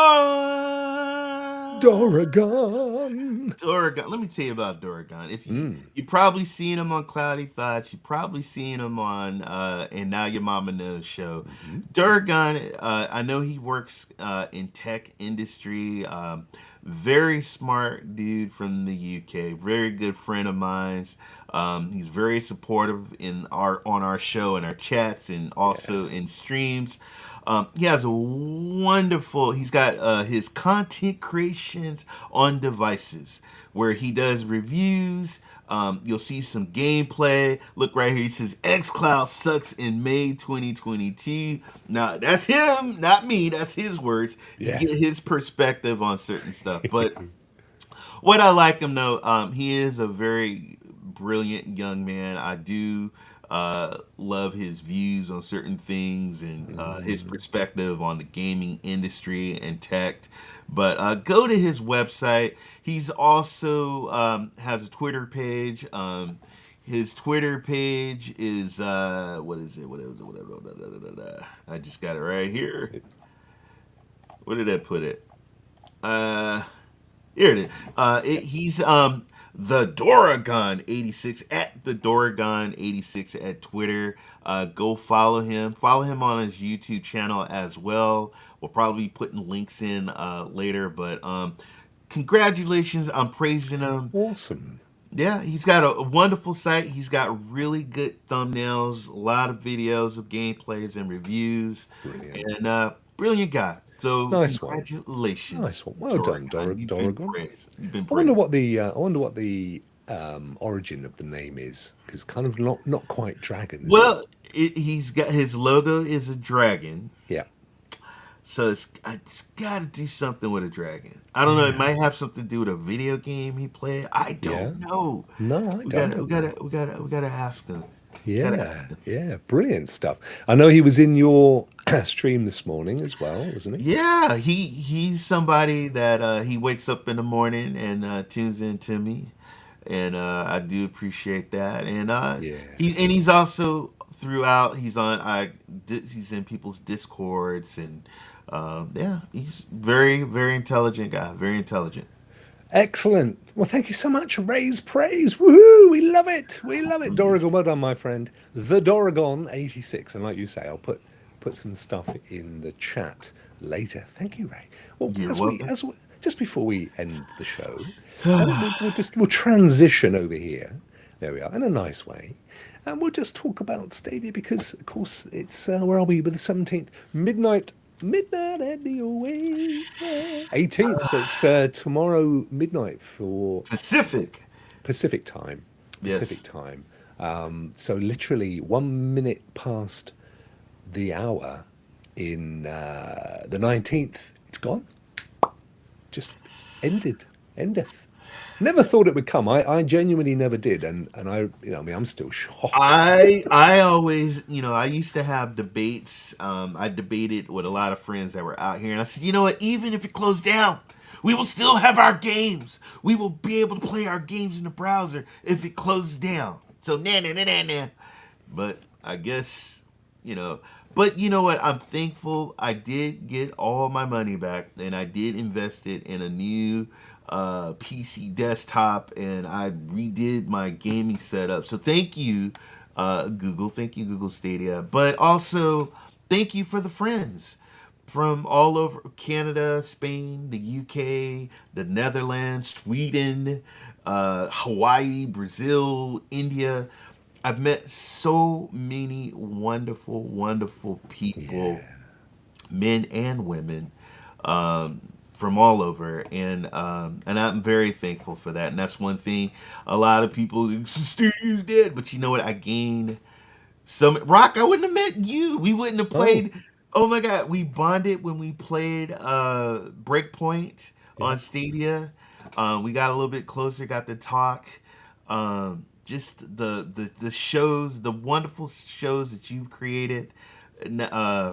Doragon. Doragon. Let me tell you about Doragon. If you Mm. you probably seen him on Cloudy Thoughts, you probably seen him on and Now Your Mama Knows show. Hmm. Doragon, I know he works in tech industry, Very smart dude from the UK. Very good friend of mine. He's very supportive in our on our show and our chats and also in streams. He has a wonderful. He's got his content creations on devices where he does reviews. You'll see some gameplay. Look right here. He says XCloud sucks in May 2022. Now that's him, not me. That's his words. You Yeah. get his perspective on certain stuff. But what I like him though, he is a very brilliant young man. I do love his views on certain things and his perspective on the gaming industry and tech. But go to his website. He's also has a Twitter page. His Twitter page is what is it? What is it? I just got it right here. Where did I put it? Here it is. He's the Doragon 86 at the Doragon 86 at Twitter. Go follow him. Follow him on his YouTube channel as well. We'll probably be putting links in later. But congratulations. I'm praising him. Awesome. Yeah, he's got a wonderful site. He's got really good thumbnails, a lot of videos of gameplays and reviews, Brilliant. and brilliant guy. So Nice one. congratulations, Nice one. Well done, You've been Doragon. praised. You've been I wonder praised. what the origin of the name is, because kind of not quite dragon, is it? Well, he's got his logo is a dragon, Yeah. so it's got to do something with a dragon. I don't know. It might have something to do with a video game he played. I Yeah. don't know. No, I We don't gotta, know. we gotta ask him. Gotta Yeah, ask him. yeah, brilliant stuff. I know he was in your stream this morning as well, wasn't he? Yeah, he's somebody that he wakes up in the morning and tunes in to me, and I do appreciate that. And Yeah. he's also throughout. He's in people's discords and yeah, he's very intelligent guy. Very intelligent. Excellent. Well, thank you so much. Raise praise. Woohoo! We love it. We love it. Doragon, well done, my friend. The Doragon 86. And like you say, I'll put some stuff in the chat later. Thank you, Ray. Well, You're as we welcome. as we, just before we end the show, we'll transition over here. There we are, in a nice way. And we'll just talk about Stadia because, of course, it's where are we with the 17th? Midnight at the Oasis. 18th. So it's tomorrow midnight for Pacific. Pacific time. Pacific Yes. time. So literally 1 minute past the hour in the 19th, it's gone. Just endeth. Never thought it would come. I genuinely never did, and I I mean I'm still shocked. I always, I used to have debates. I debated with a lot of friends that were out here, and I said, you know what? Even if it closed down, we will still have our games. We will be able to play our games in the browser if it closes down. So nah. But I guess, But you know what? I'm thankful. I did get all my money back, and I did invest it in a new PC desktop, and I redid my gaming setup. So thank you, Google. Thank you, Google Stadia. But also, thank you for the friends from all over Canada, Spain, the UK, the Netherlands, Sweden, Hawaii, Brazil, India. I've met so many wonderful people, men and women, from all over, and I'm very thankful for that. And that's one thing. A lot of people, Studio's dead, but you know what? I gained some. Rock, I wouldn't have met you. We wouldn't have Oh, played. Oh my God, we bonded when we played Breakpoint yeah. on Stadia. We got a little bit closer, got to talk. Just the shows, the wonderful shows that you've created,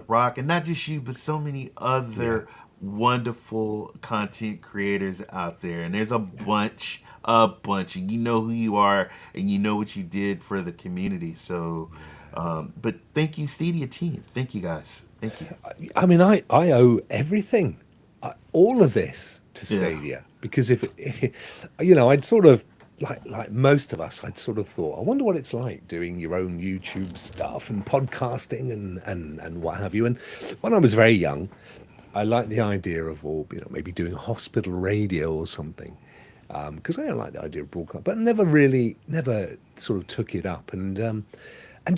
Rock, and not just you, but so many Yeah. other wonderful content creators out there. And there's a bunch, and you know who you are, and you know what you did for the community. So, but thank you, Stadia team. Thank you guys. Thank you. I mean, I owe everything, all of this to Yeah. Stadia because if I'd sort of like most of us, I'd sort of thought, I wonder what it's like doing your own YouTube stuff and podcasting and what have you. And when I was very young, I like the idea of all, maybe doing a hospital radio or something, because I don't like the idea of broadcast, but never sort of took it up. And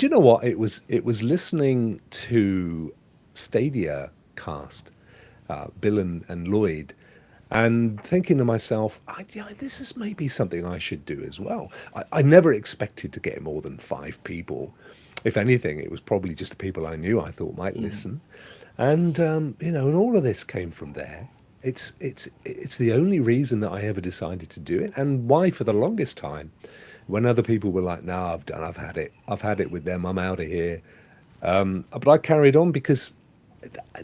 you know what? It was listening to Stadia cast, Bill and Lloyd, and thinking to myself, yeah, this is maybe something I should do as well. I never expected to get more than 5 people. If anything, it was probably just the people I knew I thought might listen. And and all of this came from there. It's the only reason that I ever decided to do it, and why for the longest time, when other people were like, "No, I've had it with them, I'm out of here." But I carried on because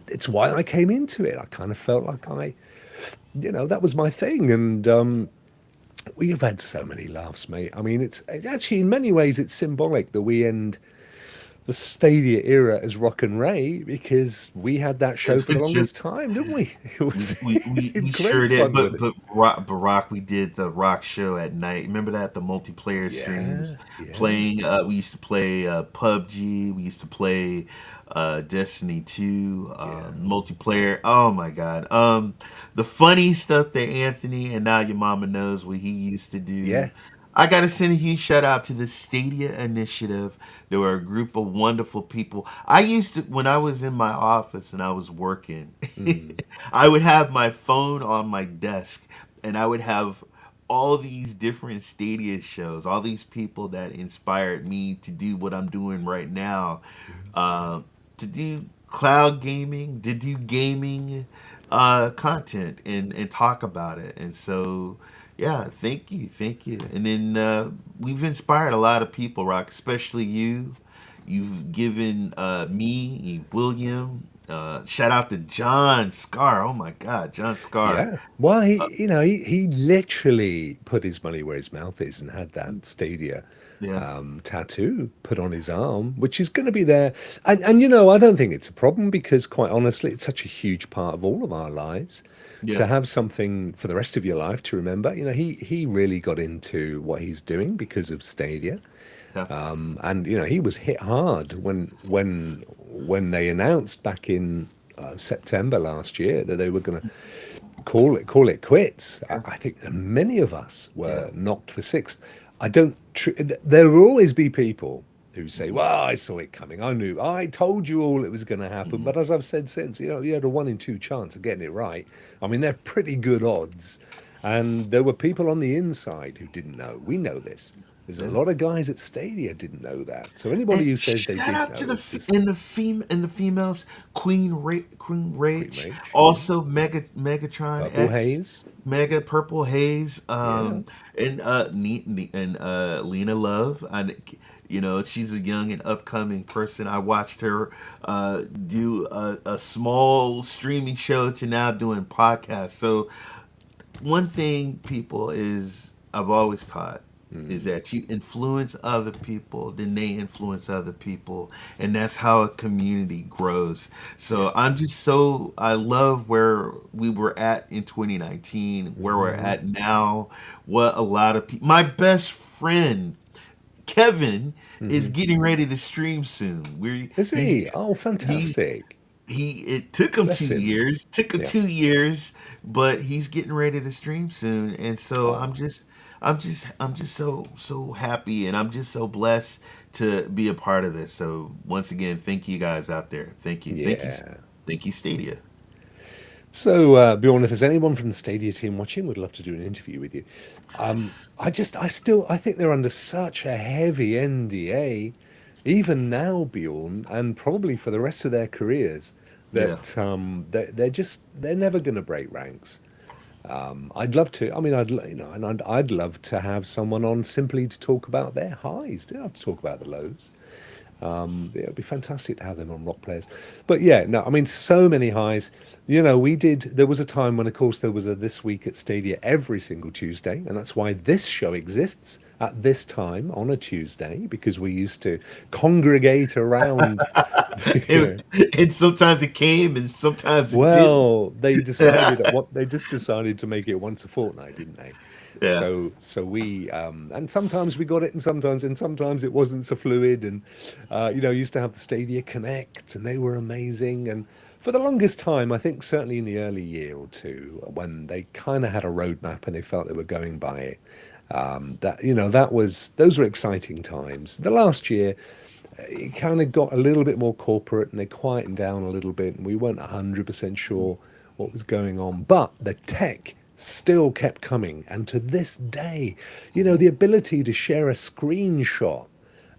it's why I came into it. I kind of felt like that was my thing, and we've had so many laughs, mate. I mean, it's actually in many ways it's symbolic that we end the Stadia era as Rock and Ray because we had that show for the It's just longest time, didn't we? It was we sure great did, fun with it. Barack, we did the Rock Show at night. Remember that, the multiplayer Yeah, streams yeah, playing. We used to play PUBG. We used to play Destiny 2 yeah, multiplayer. Oh my God. The funny stuff that Anthony and Now Your Mama Knows what he used to do. yeah. I gotta send a huge shout out to the Stadia Initiative. There were a group of wonderful people. I used to, when I was in my office and I was working, Mm, I would have my phone on my desk and I would have all these different Stadia shows, all these people that inspired me to do what I'm doing right now, uh, to do cloud gaming, to do gaming content and talk about it. And so, yeah, thank you. And then we've inspired a lot of people, Rock, especially you. You've given me, William, shout out to John Scar. Oh my God, John Scar. yeah. Well, he literally put his money where his mouth is and had that Stadia Yeah, tattoo put on his arm, which is going to be there. And I don't think it's a problem because, quite honestly, it's such a huge part of all of our lives. yeah, To have something for the rest of your life to remember, he really got into what he's doing because of Stadia. yeah. And he was hit hard when they announced back in September last year that they were going to call it quits. I think that many of us Yeah. were knocked for six. I don't. There will always be people who say, "Well, I saw it coming. I knew. I told you all it was going to happen." Mhm. But as I've said since, you had a 1 in 2 chance of getting it right. I mean, they're pretty good odds. And there were people on the inside who didn't know. We know this. There's a Yeah. lot of guys at Stadia didn't know that. So anybody And who says they shout did out to know the is just and the females, Queen Queen Rage, Rach. Yeah. also Megatron Purple X, Haze. Mega Purple Haze, Yeah. and Lena Love. And she's a young and upcoming person. I watched her do a small streaming show to now doing podcasts. So one thing, people, is I've always taught is Mm. that you influence other people, then they influence other people, and that's how a community grows. Yeah. So I love where we were at in 2019, where we're Hmm. at now, what a lot of people, my best friend Kevin is Hmm. getting ready to stream soon. Is He's he? Oh, he's fantastic. it took him Bless him. took him Yeah. 2 years, but he's getting ready to stream soon. And so Oh, I'm just so happy, and I'm just so blessed to be a part of this. So once again, thank you guys out there. yeah. Thank you, Stadia. So, Bjorn, if there's anyone from the Stadia team watching, we'd love to do an interview with you. I think they're under such a heavy NDA, even now, Bjorn, and probably for the rest of their careers, Yeah. that they're never going to break ranks. I'd love to. I mean, and I'd love to have someone on simply to talk about their highs. They don't have to talk about the lows. Yeah, it'd be fantastic to have them on Rock Players. But yeah, no, I mean, so many highs. There was a time when, of course, there was a This Week at Stadia every single Tuesday, and that's why this show exists at this time on a Tuesday, because we used to congregate around, you And, know, and sometimes it came, and sometimes it didn't. well, they just decided to make it once a fortnight, didn't they? Yeah. So we and sometimes we got it, and sometimes it wasn't so fluid. And used to have the Stadia Connect, and they were amazing. And for the longest time, I think certainly in the early year or two, when they kind of had a roadmap and they felt they were going by it, that that was those were exciting times. The last year, it kind of got a little bit more corporate and they quietened down a little bit, and we weren't 100% sure what was going on. But the tech still kept coming, and to this day, the ability to share a screenshot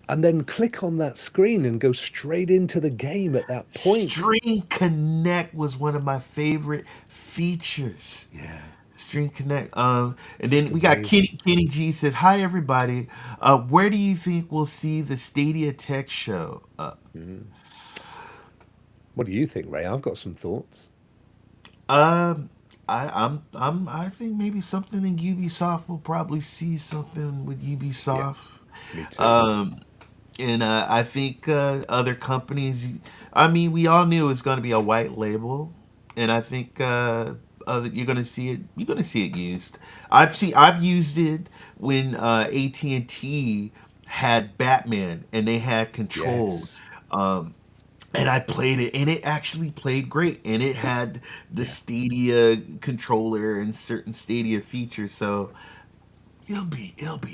and then click on that screen and go straight into the game at that point. Stream Connect was one of my favorite features. Yeah, Stream Connect. And then just we got amazing. Kenny G says, "Hi everybody. Where do you think we'll see the Stadia Tech Show?" What do you think, Ray? I've got some thoughts. Um, I think maybe something in Ubisoft. We'll probably see something with Yeah, Ubisoft. me too. Um, and I think other companies. I mean, we all knew it was going to be a white label, and I think you're going to see it. You're going to see it used. I've used it when AT&T had Batman and they had Control. Yes. Um, and I played it, and it actually played great, and it had the Yeah. Stadia controller and certain Stadia features. So it'll be out.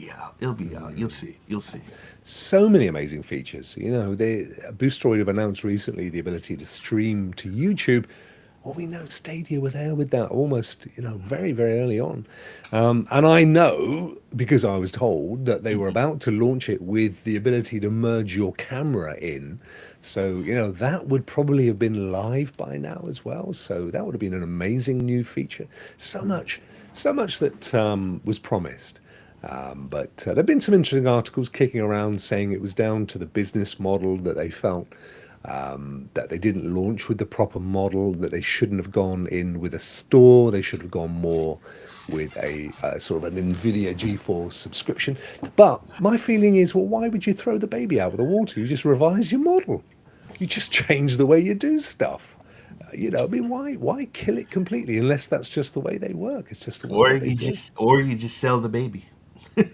It'll be out. You'll see. You'll see. So many amazing features. Boosteroid have announced recently the ability to stream to YouTube. Well, we know Stadia were there with that almost, very, very early on. And I know because I was told that they were Mhm. about to launch it with the ability to merge your camera in. So, that would probably have been live by now as well. So that would have been an amazing new feature. So much that was promised. But there have been some interesting articles kicking around saying it was down to the business model that they felt that they didn't launch with the proper model, that they shouldn't have gone in with a store, they should have gone more with a sort of an NVIDIA GeForce subscription. But my feeling is, well, why would you throw the baby out with the water? You just revise your model. You just change the way you do stuff. I mean, why kill it completely unless that's just the way they work? It's just the way that they do. Or you just sell the baby. You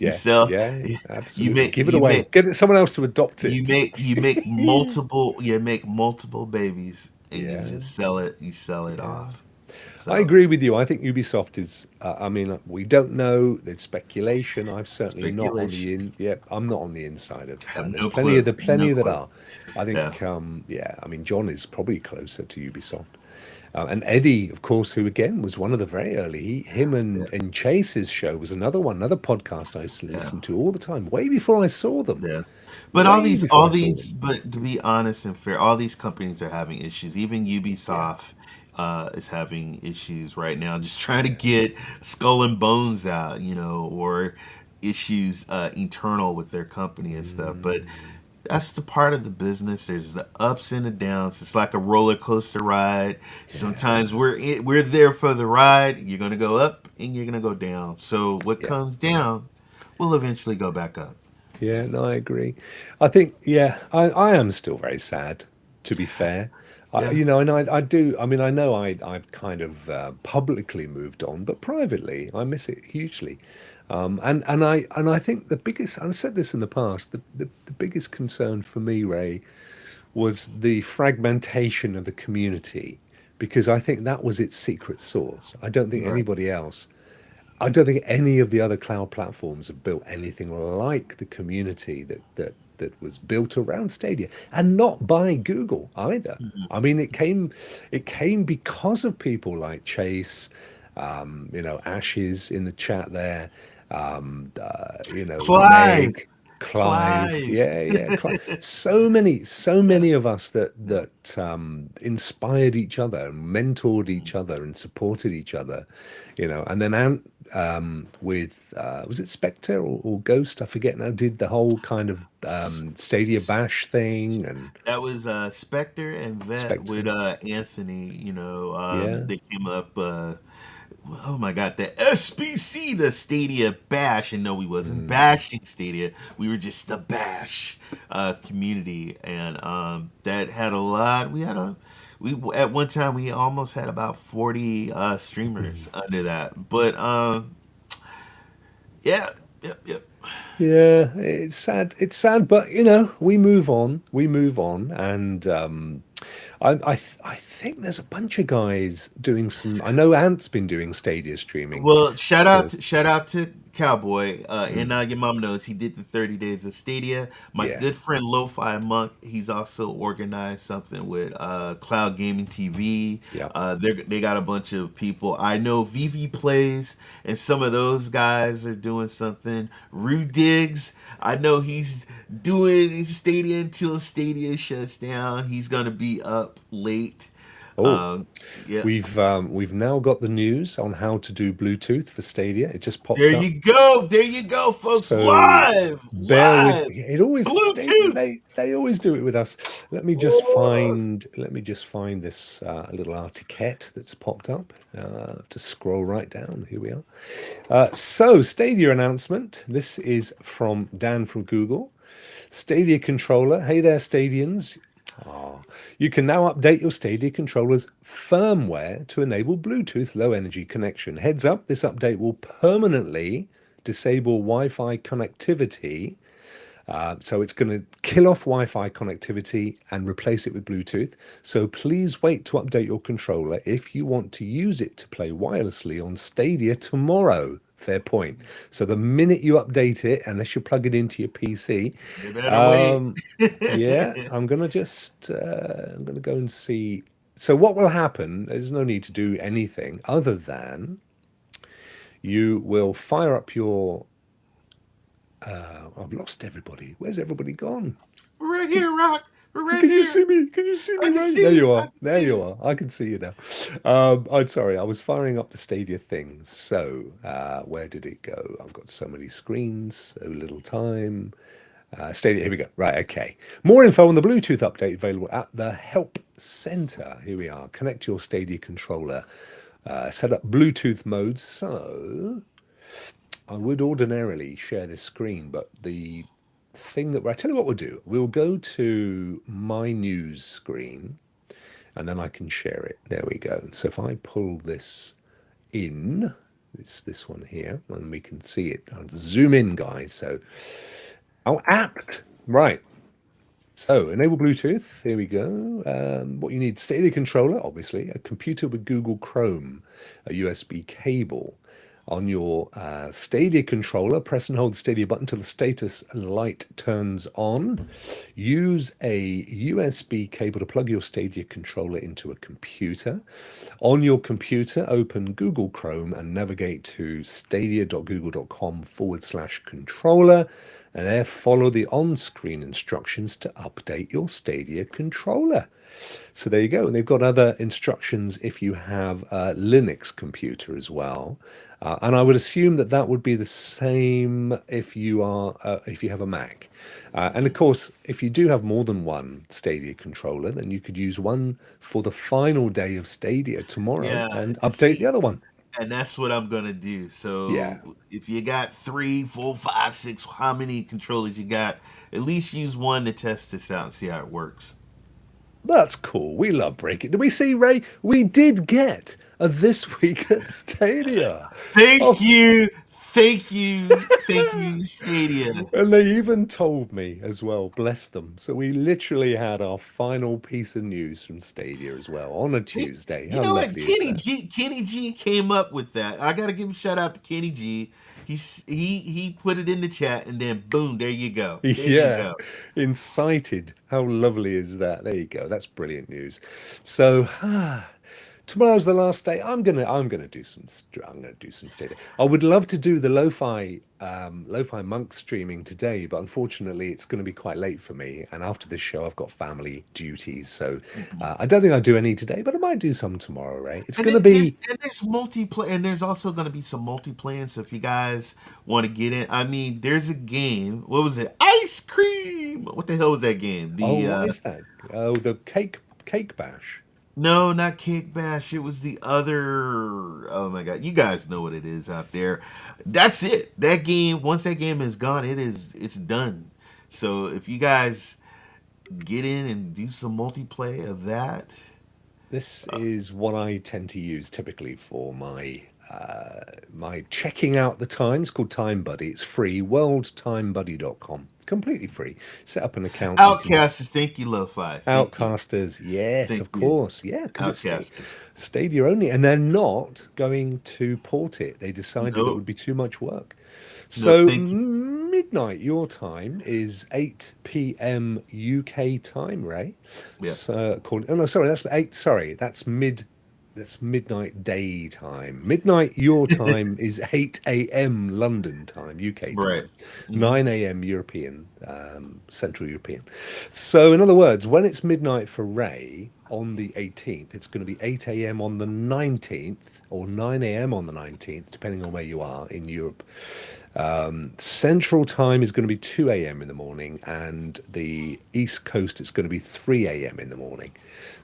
Yeah, sell yeah, you absolutely. make Give it you away. make Get it, someone else to adopt you it. make multiple babies, and you Yeah, just sell it. You sell it yeah. off. I So agree with you. I think Ubisoft is. I mean, we don't know. There's speculation. I've certainly not on speculation. the in. Yeah, I'm not on the inside of. I have There's no plenty of clue. the No plenty that clue. are. I Yeah. think. Yeah. I mean, John is probably closer to Ubisoft, and Eddie, of course, who again was one of the very early. Him Yeah. and Chase's show was another one, another podcast I used to Yeah. listen to all the time, way before I saw them. Yeah. But Way before I saw them. but to be honest and fair, all these companies are having issues. Even Yeah. Ubisoft is having issues right now, just trying to Yeah. get Skull and Bones out, or issues internal with their company and stuff. But Mm, that's the part of the business. There's the ups and the downs. It's like a roller coaster ride. yeah. Sometimes we're there for the ride. You're gonna go up and you're gonna go down. So what Yeah. comes down will eventually go back up. Yeah, no, I agree. I think, yeah, I am still very sad, to be fair. Yeah. And I do, I mean, I know I've kind of publicly moved on, but privately, I miss it hugely. And I think the biggest, and I said this in the past, the biggest concern for me, Ray, was the fragmentation of the community, because I think that was its secret sauce. Right. I don't think any of the other cloud platforms have built anything like the community that was built around Stadia, and not by Google either. Mhm. I mean, it came because of people like Chase, Ashes in the chat there, Clive. Meg, Clive, Clive. yeah, yeah, Clive. So many of us that inspired each other and mentored each other and supported each other, and then Ant with was it Spectre or Ghost? I forget now. Did the whole kind of Stadia Bash thing and That was Spectre and Vet with Spectre. Anthony. Yeah. They came up. Oh my God, the SBC, the Stadia Bash, and no, we wasn't Mm, bashing Stadia. We were just the Bash community, and that had a lot. We at one time we almost had about 40 mm. streamers under that, but yeah, yep, yep. Yeah, it's sad. It's sad, but we move on. We move on, and I think there's a bunch of guys doing some. I know Ant's been doing Stadia streaming Well, for. shout out to Cowboy. And Mm, your mom knows he did the 30 days of Stadia. My yeah. good friend Lo-Fi Monk, he's also organized something with Cloud Gaming TV. Yeah. They got a bunch of people. I know VV Plays and some of those guys are doing something. Rue Diggs, I know he's doing Stadia until Stadia shuts down. He's gonna be up late. Oh, Um, yeah. we've now got the news on how to do Bluetooth for Stadia. It just There popped up. you go. There you go, folks. So Live. bear with Live. me. It always Stadia, Bluetooth. they always do it with us. Ooh. Let me just find this little article that's popped up. To scroll right down. Here we are. So Stadia announcement. This is from Dan from Google. Stadia controller. Hey there, Stadians. Ah, you can now update your Stadia controller's firmware to enable Bluetooth low energy connection. Heads up, this update will permanently disable Wi-Fi connectivity. So it's going to kill off Wi-Fi connectivity and replace it with Bluetooth. So please wait to update your controller if you want to use it to play wirelessly on Stadia tomorrow. Fair point. So the minute you update it, unless you plug it into your PC, You better wait. um, yeah, I'm gonna go and see. So what will happen? There's no need to do anything other than you will fire up your. I've lost everybody. Where's everybody gone? We're right here, Rock. We're right Can you here. see me? Can you see me, I can Ray? see There you. you I are. can There see you you. are. I can see you now. I'm sorry. I was firing up the Stadia thing. So where did it go? I've got so many screens, so little time. Stadia. Here we go. Right. Okay. More info on the Bluetooth update available at the Help Center. Here we are. Connect your Stadia controller. Set up Bluetooth mode. So I would ordinarily share this screen, but the thing that I tell you what we'll do. We'll go to my news screen and then I can share it. There we go. So if I pull this in, it's this one here, and we can see it. I'll zoom in, guys. So how apt. Right. So enable Bluetooth. Here we go. What you need: Stadia controller, obviously, a computer with Google Chrome, a USB cable. On your Stadia controller, press and hold the Stadia button till the status light turns on. Use a USB cable to plug your Stadia controller into a computer. On your computer, open Google Chrome and navigate to stadia.google.com/controller, and there follow the on-screen instructions to update your Stadia controller. So there you go. And they've got other instructions if you have a Linux computer as well. And I would assume that that would be the same if you are if you have a Mac. And of course, if you do have more than one Stadia controller, then you could use one for the final day of Stadia tomorrow Yeah. and And update the see, other one. and that's what I'm gonna do. Yeah, So if you got three, four, five, six, how many controllers you got, at least use one to test this out and see how it works. that's cool. We love breaking. Did we see, Ray? We did get a This Week at Stadia. Thank Oh, you. Thank you, Stadia. and they even told me as well, bless them. So we literally had our final piece of news from Stadia as well on a Hey, Tuesday. you How know what? lovely is that? Kenny G came up with that. I gotta give a shout out to Kenny G. He put it in the chat, and then boom, there you go. There you Yeah, go. incited. How lovely is that? There you go. That's brilliant news. So tomorrow's the last day. I'm gonna do I'm gonna do some Stadia. I would love to do the lo-fi monk streaming today, but unfortunately it's going to be quite late for me. And after this show, I've got family duties, so Mhm. I don't think I'll do any today, but I might do some tomorrow. Right? It's And going to be. there's multiplayer, and there's also going to be some multiplayer. So if you guys want to get in, I mean, there's a game. What was it? Ice cream. What the hell was that game? Oh, The what is that? Oh, the cake bash. No, not Cake Bash. It was the other. Oh my god, you guys know what it is out there. That's it. That game. Once that game is gone, it's done. So if you guys get in and do some multiplayer of that, This is what I tend to use typically for my my checking out the time. It's called Time Buddy. It's free. worldtimebuddy.com. Completely free. Set up an account. You can Outcasters, thank you, Lo-Fi. Thank you. Outcasters, yes, Thank of you. course, yeah, because it's Outcasters. Stadia only, and they're not going to port it. They decided it Nope. would be too much work. No, So thank you. midnight your time is 8 p.m. UK time, Ray. Yeah. So oh no, sorry, that's 8. Sorry, that's midnight daytime. Midnight your time is 8 a.m. London time, UK Right. time, 9 a.m. European, Central European. So, in other words, when it's midnight for Ray on the 18th, it's going to be 8 a.m. on the 19th or 9 a.m. on the 19th, depending on where you are in Europe. Central time is going to be 2 a.m. in the morning, and the East Coast it's going to be 3 a.m. in the morning.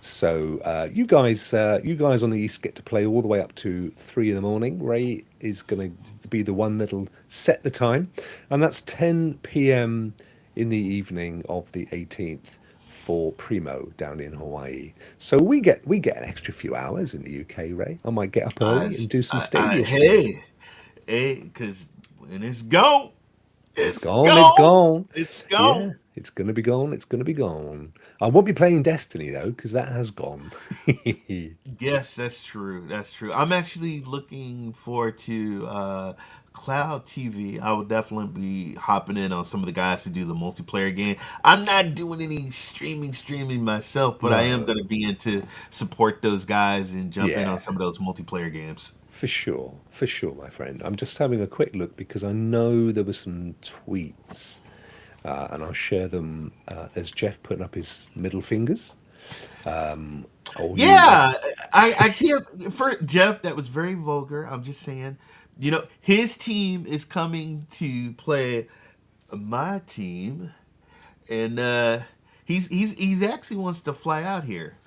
So you guys on the East get to play all the way up to 3 in the morning. Ray is going to be the one that'll set the time, and that's 10 p.m. in the evening of the 18th for Primo down in Hawaii. So we get an extra few hours in the UK, Ray. I might get up early and do some Stadia. Hey, because when it's gone, It's it's gone. gone. It's gone. It's Yeah, gone. it's gonna be gone. It's gonna be gone. I won't be playing Destiny though, because that has gone. Yes, that's true. That's true. I'm actually looking forward to Cloud TV. I will definitely be hopping in on some of the guys who do the multiplayer game. I'm not doing any streaming myself, but I am going No. to be in to support those guys and jump in Yeah, on some of those multiplayer games. for sure, my friend. I'm just having a quick look because I know there were some tweets, and I'll share them. There's Jeff putting up his middle fingers. Oh, you. Yeah, I can't. For Jeff, that was very vulgar. I'm just saying, his team is coming to play my team, and he's actually wants to fly out here.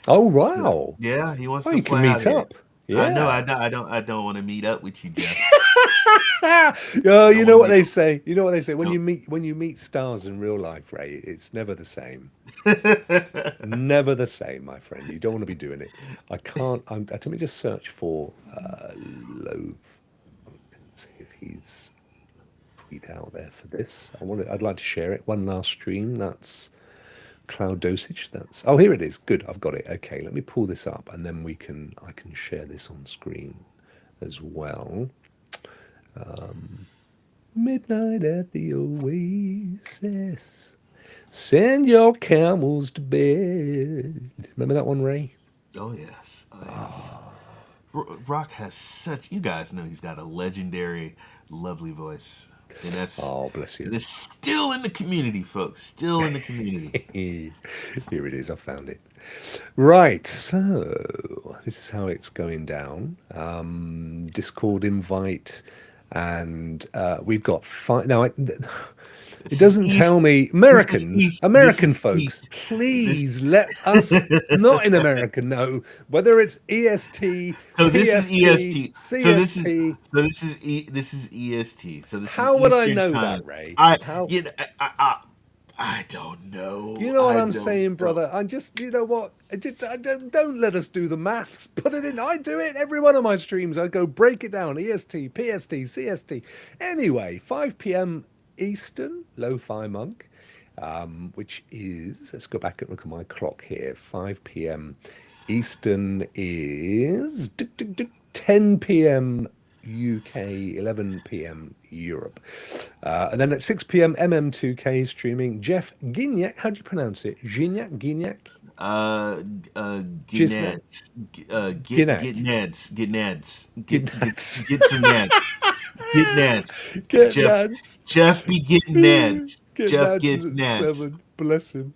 Oh So wow. yeah, he wants Oh, to you can fly out meet here. up. I know. Yeah. I don't want to meet up with you, Jeff. Oh, I you don't know want what to they meet say. You know what they say up. when you meet stars in real life, Ray. It's never the same. No. Never the same, my friend. You don't want to be doing it. I can't. Let me just search for Loaf. See if he's tweet out there for this. I'd like to share it. One last stream. That's cloud dosage. That's here it is. Good. I've got it. Okay. Let me pull this up, and then I can share this on screen as well. Midnight at the Oasis. Send your camels to bed. Remember that one, Ray? Oh yes. Oh yes. Rock has such. You guys know he's got a legendary, lovely voice, and Oh, bless you. it's still in the community, folks. Still in the community. Here it is. I found it. Right. So this is how it's going down. Discord invite, and we've got five now. It This is doesn't East. tell me This is American East. This American is folks. East. This. Please let us not in America know whether it's EST, So this is PST, EST. CST. This is EST. So this is How would I Eastern know time. that, Ray? I How? you know, I don't know. You know what I I'm don't saying, know. brother? You know what? I don't let us do the maths. Put it in. I do it every one of my streams. I go break it down. EST, PST, CST. Anyway, 5 p.m. Eastern, Lo-Fi Monk, which is, let's go back and look at my clock here. 5 p.m. Eastern is 10 p.m. UK, 11 p.m. Europe. And then at 6 p.m. MM2K streaming. Jeff Gignac, how do you pronounce it? Gignac? Get Gisnac? Neds. Gignac. Get Neds. Get Neds. Gignac. Get some Neds. Get Neds. Get Jeff Nads. Jeff be getting Neds. Get Jeff Nads gets is at Neds. 7. Bless him.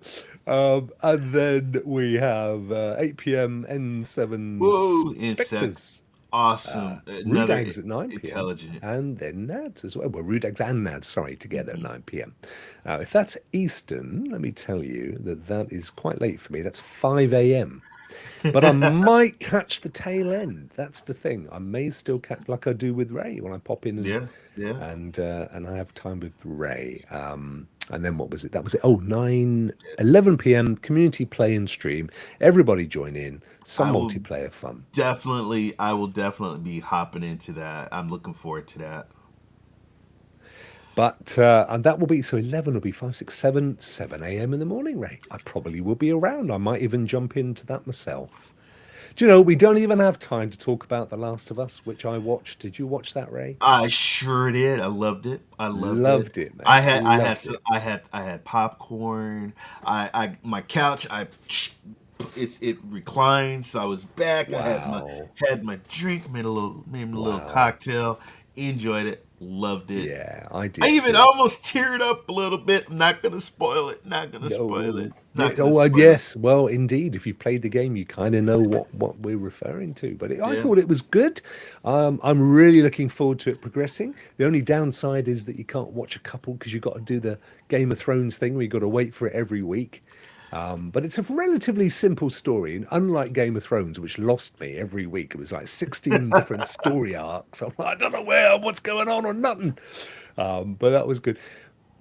And then we have 8 p.m. N7 Whoa, insect. Spectres. Awesome. Another Rudags at 9 p.m. intelligent. and then Nads as well. Well, Rudags and Nads, sorry, together at 9 p.m. If that's Eastern, let me tell you that is quite late for me. That's 5 a.m. But I might catch the tail end. That's the thing. I may still catch, like I do with Ray when I pop in Yeah, yeah. and I have time with Ray. And then what was it? That was it. Oh, 11 p.m. community play and stream. Everybody join in. Some I will multiplayer fun. I will definitely be hopping into that. I'm looking forward to that. But and that will be, so 11 will be 5, 6, 7, 7 a.m. in the morning, Ray. I probably will be around. I might even jump into that myself. Do you know, we don't even have time to talk about The Last of Us, which I watched. Did you watch that, Ray? I sure did. I loved it. I loved it. Loved it, mate. Loved it. I had popcorn. My couch. It reclined, so I was back. I Wow. had my drink, made a little Wow. cocktail, enjoyed it, loved it. Yeah, I I did even too. almost teared up a little bit. I'm not gonna spoil it. Not gonna spoil it. No. Not gonna Oh, spoil it. yes. Well, indeed. If you've played the game, you kind of know what we're referring to. But I Yeah. thought it was good. I'm really looking forward to it progressing. The only downside is that you can't watch a couple because you've got to do the Game of Thrones thing where you've got to wait for it every week. But it's a relatively simple story. And unlike Game of Thrones, which lost me every week, it was like 16 different story arcs. I'm like, I don't know what's going on or nothing. But that was good.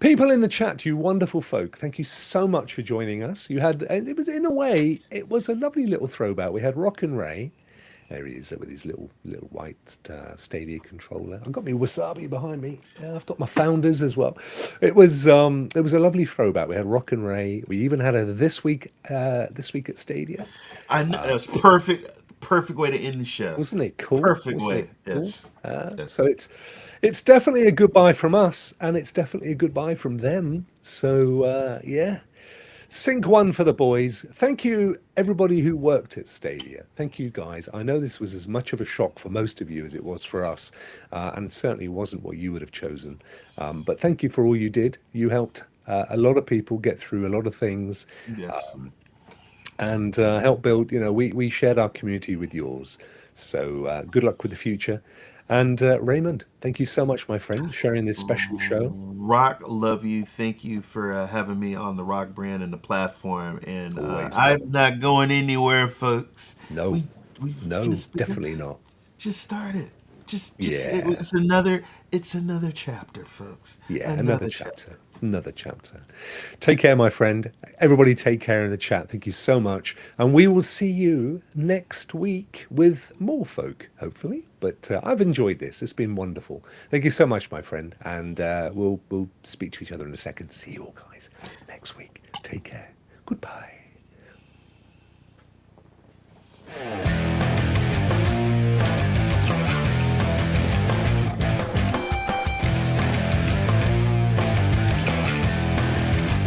People in the chat, you wonderful folk, thank you so much for joining us. You had, and it was in a way, it was a lovely little throwback. We had Rock and Ray. There he is with his little white Stadia controller. I've got my wasabi behind me. I've got my founders as well. It was a lovely throwback. We had Rock and Ray. We even had a this week at Stadia. I know it was perfect. Perfect way to end the show. Wasn't it cool? Perfect Wasn't it way. cool? Yes. So Yes. it's definitely a goodbye from us, and it's definitely a goodbye from them. So yeah, sync one for the boys. Thank you everybody who worked at Stadia. Thank you guys. I know this was as much of a shock for most of you as it was for us, and certainly wasn't what you would have chosen. But thank you for all you did. You helped a lot of people get through a lot of things Yes. and help build. We shared our community with yours. So good luck with the future. And Raymond, thank you so much, my friend, sharing this special show. Rock, love you. Thank you for having me on the Rock brand and the platform. And Always, brother. I'm not going anywhere, folks. No, We we no, definitely not. just started. Yeah, It's another chapter, folks. yeah, another Another chapter. chapter. Another chapter. Take care, my friend. Everybody take care in the chat. Thank you so much. And we will see you next week with more folk, hopefully. But I've enjoyed this. It's been wonderful. Thank you so much, my friend. And we'll speak to each other in a second. See you all, guys, next week. Take care. Goodbye.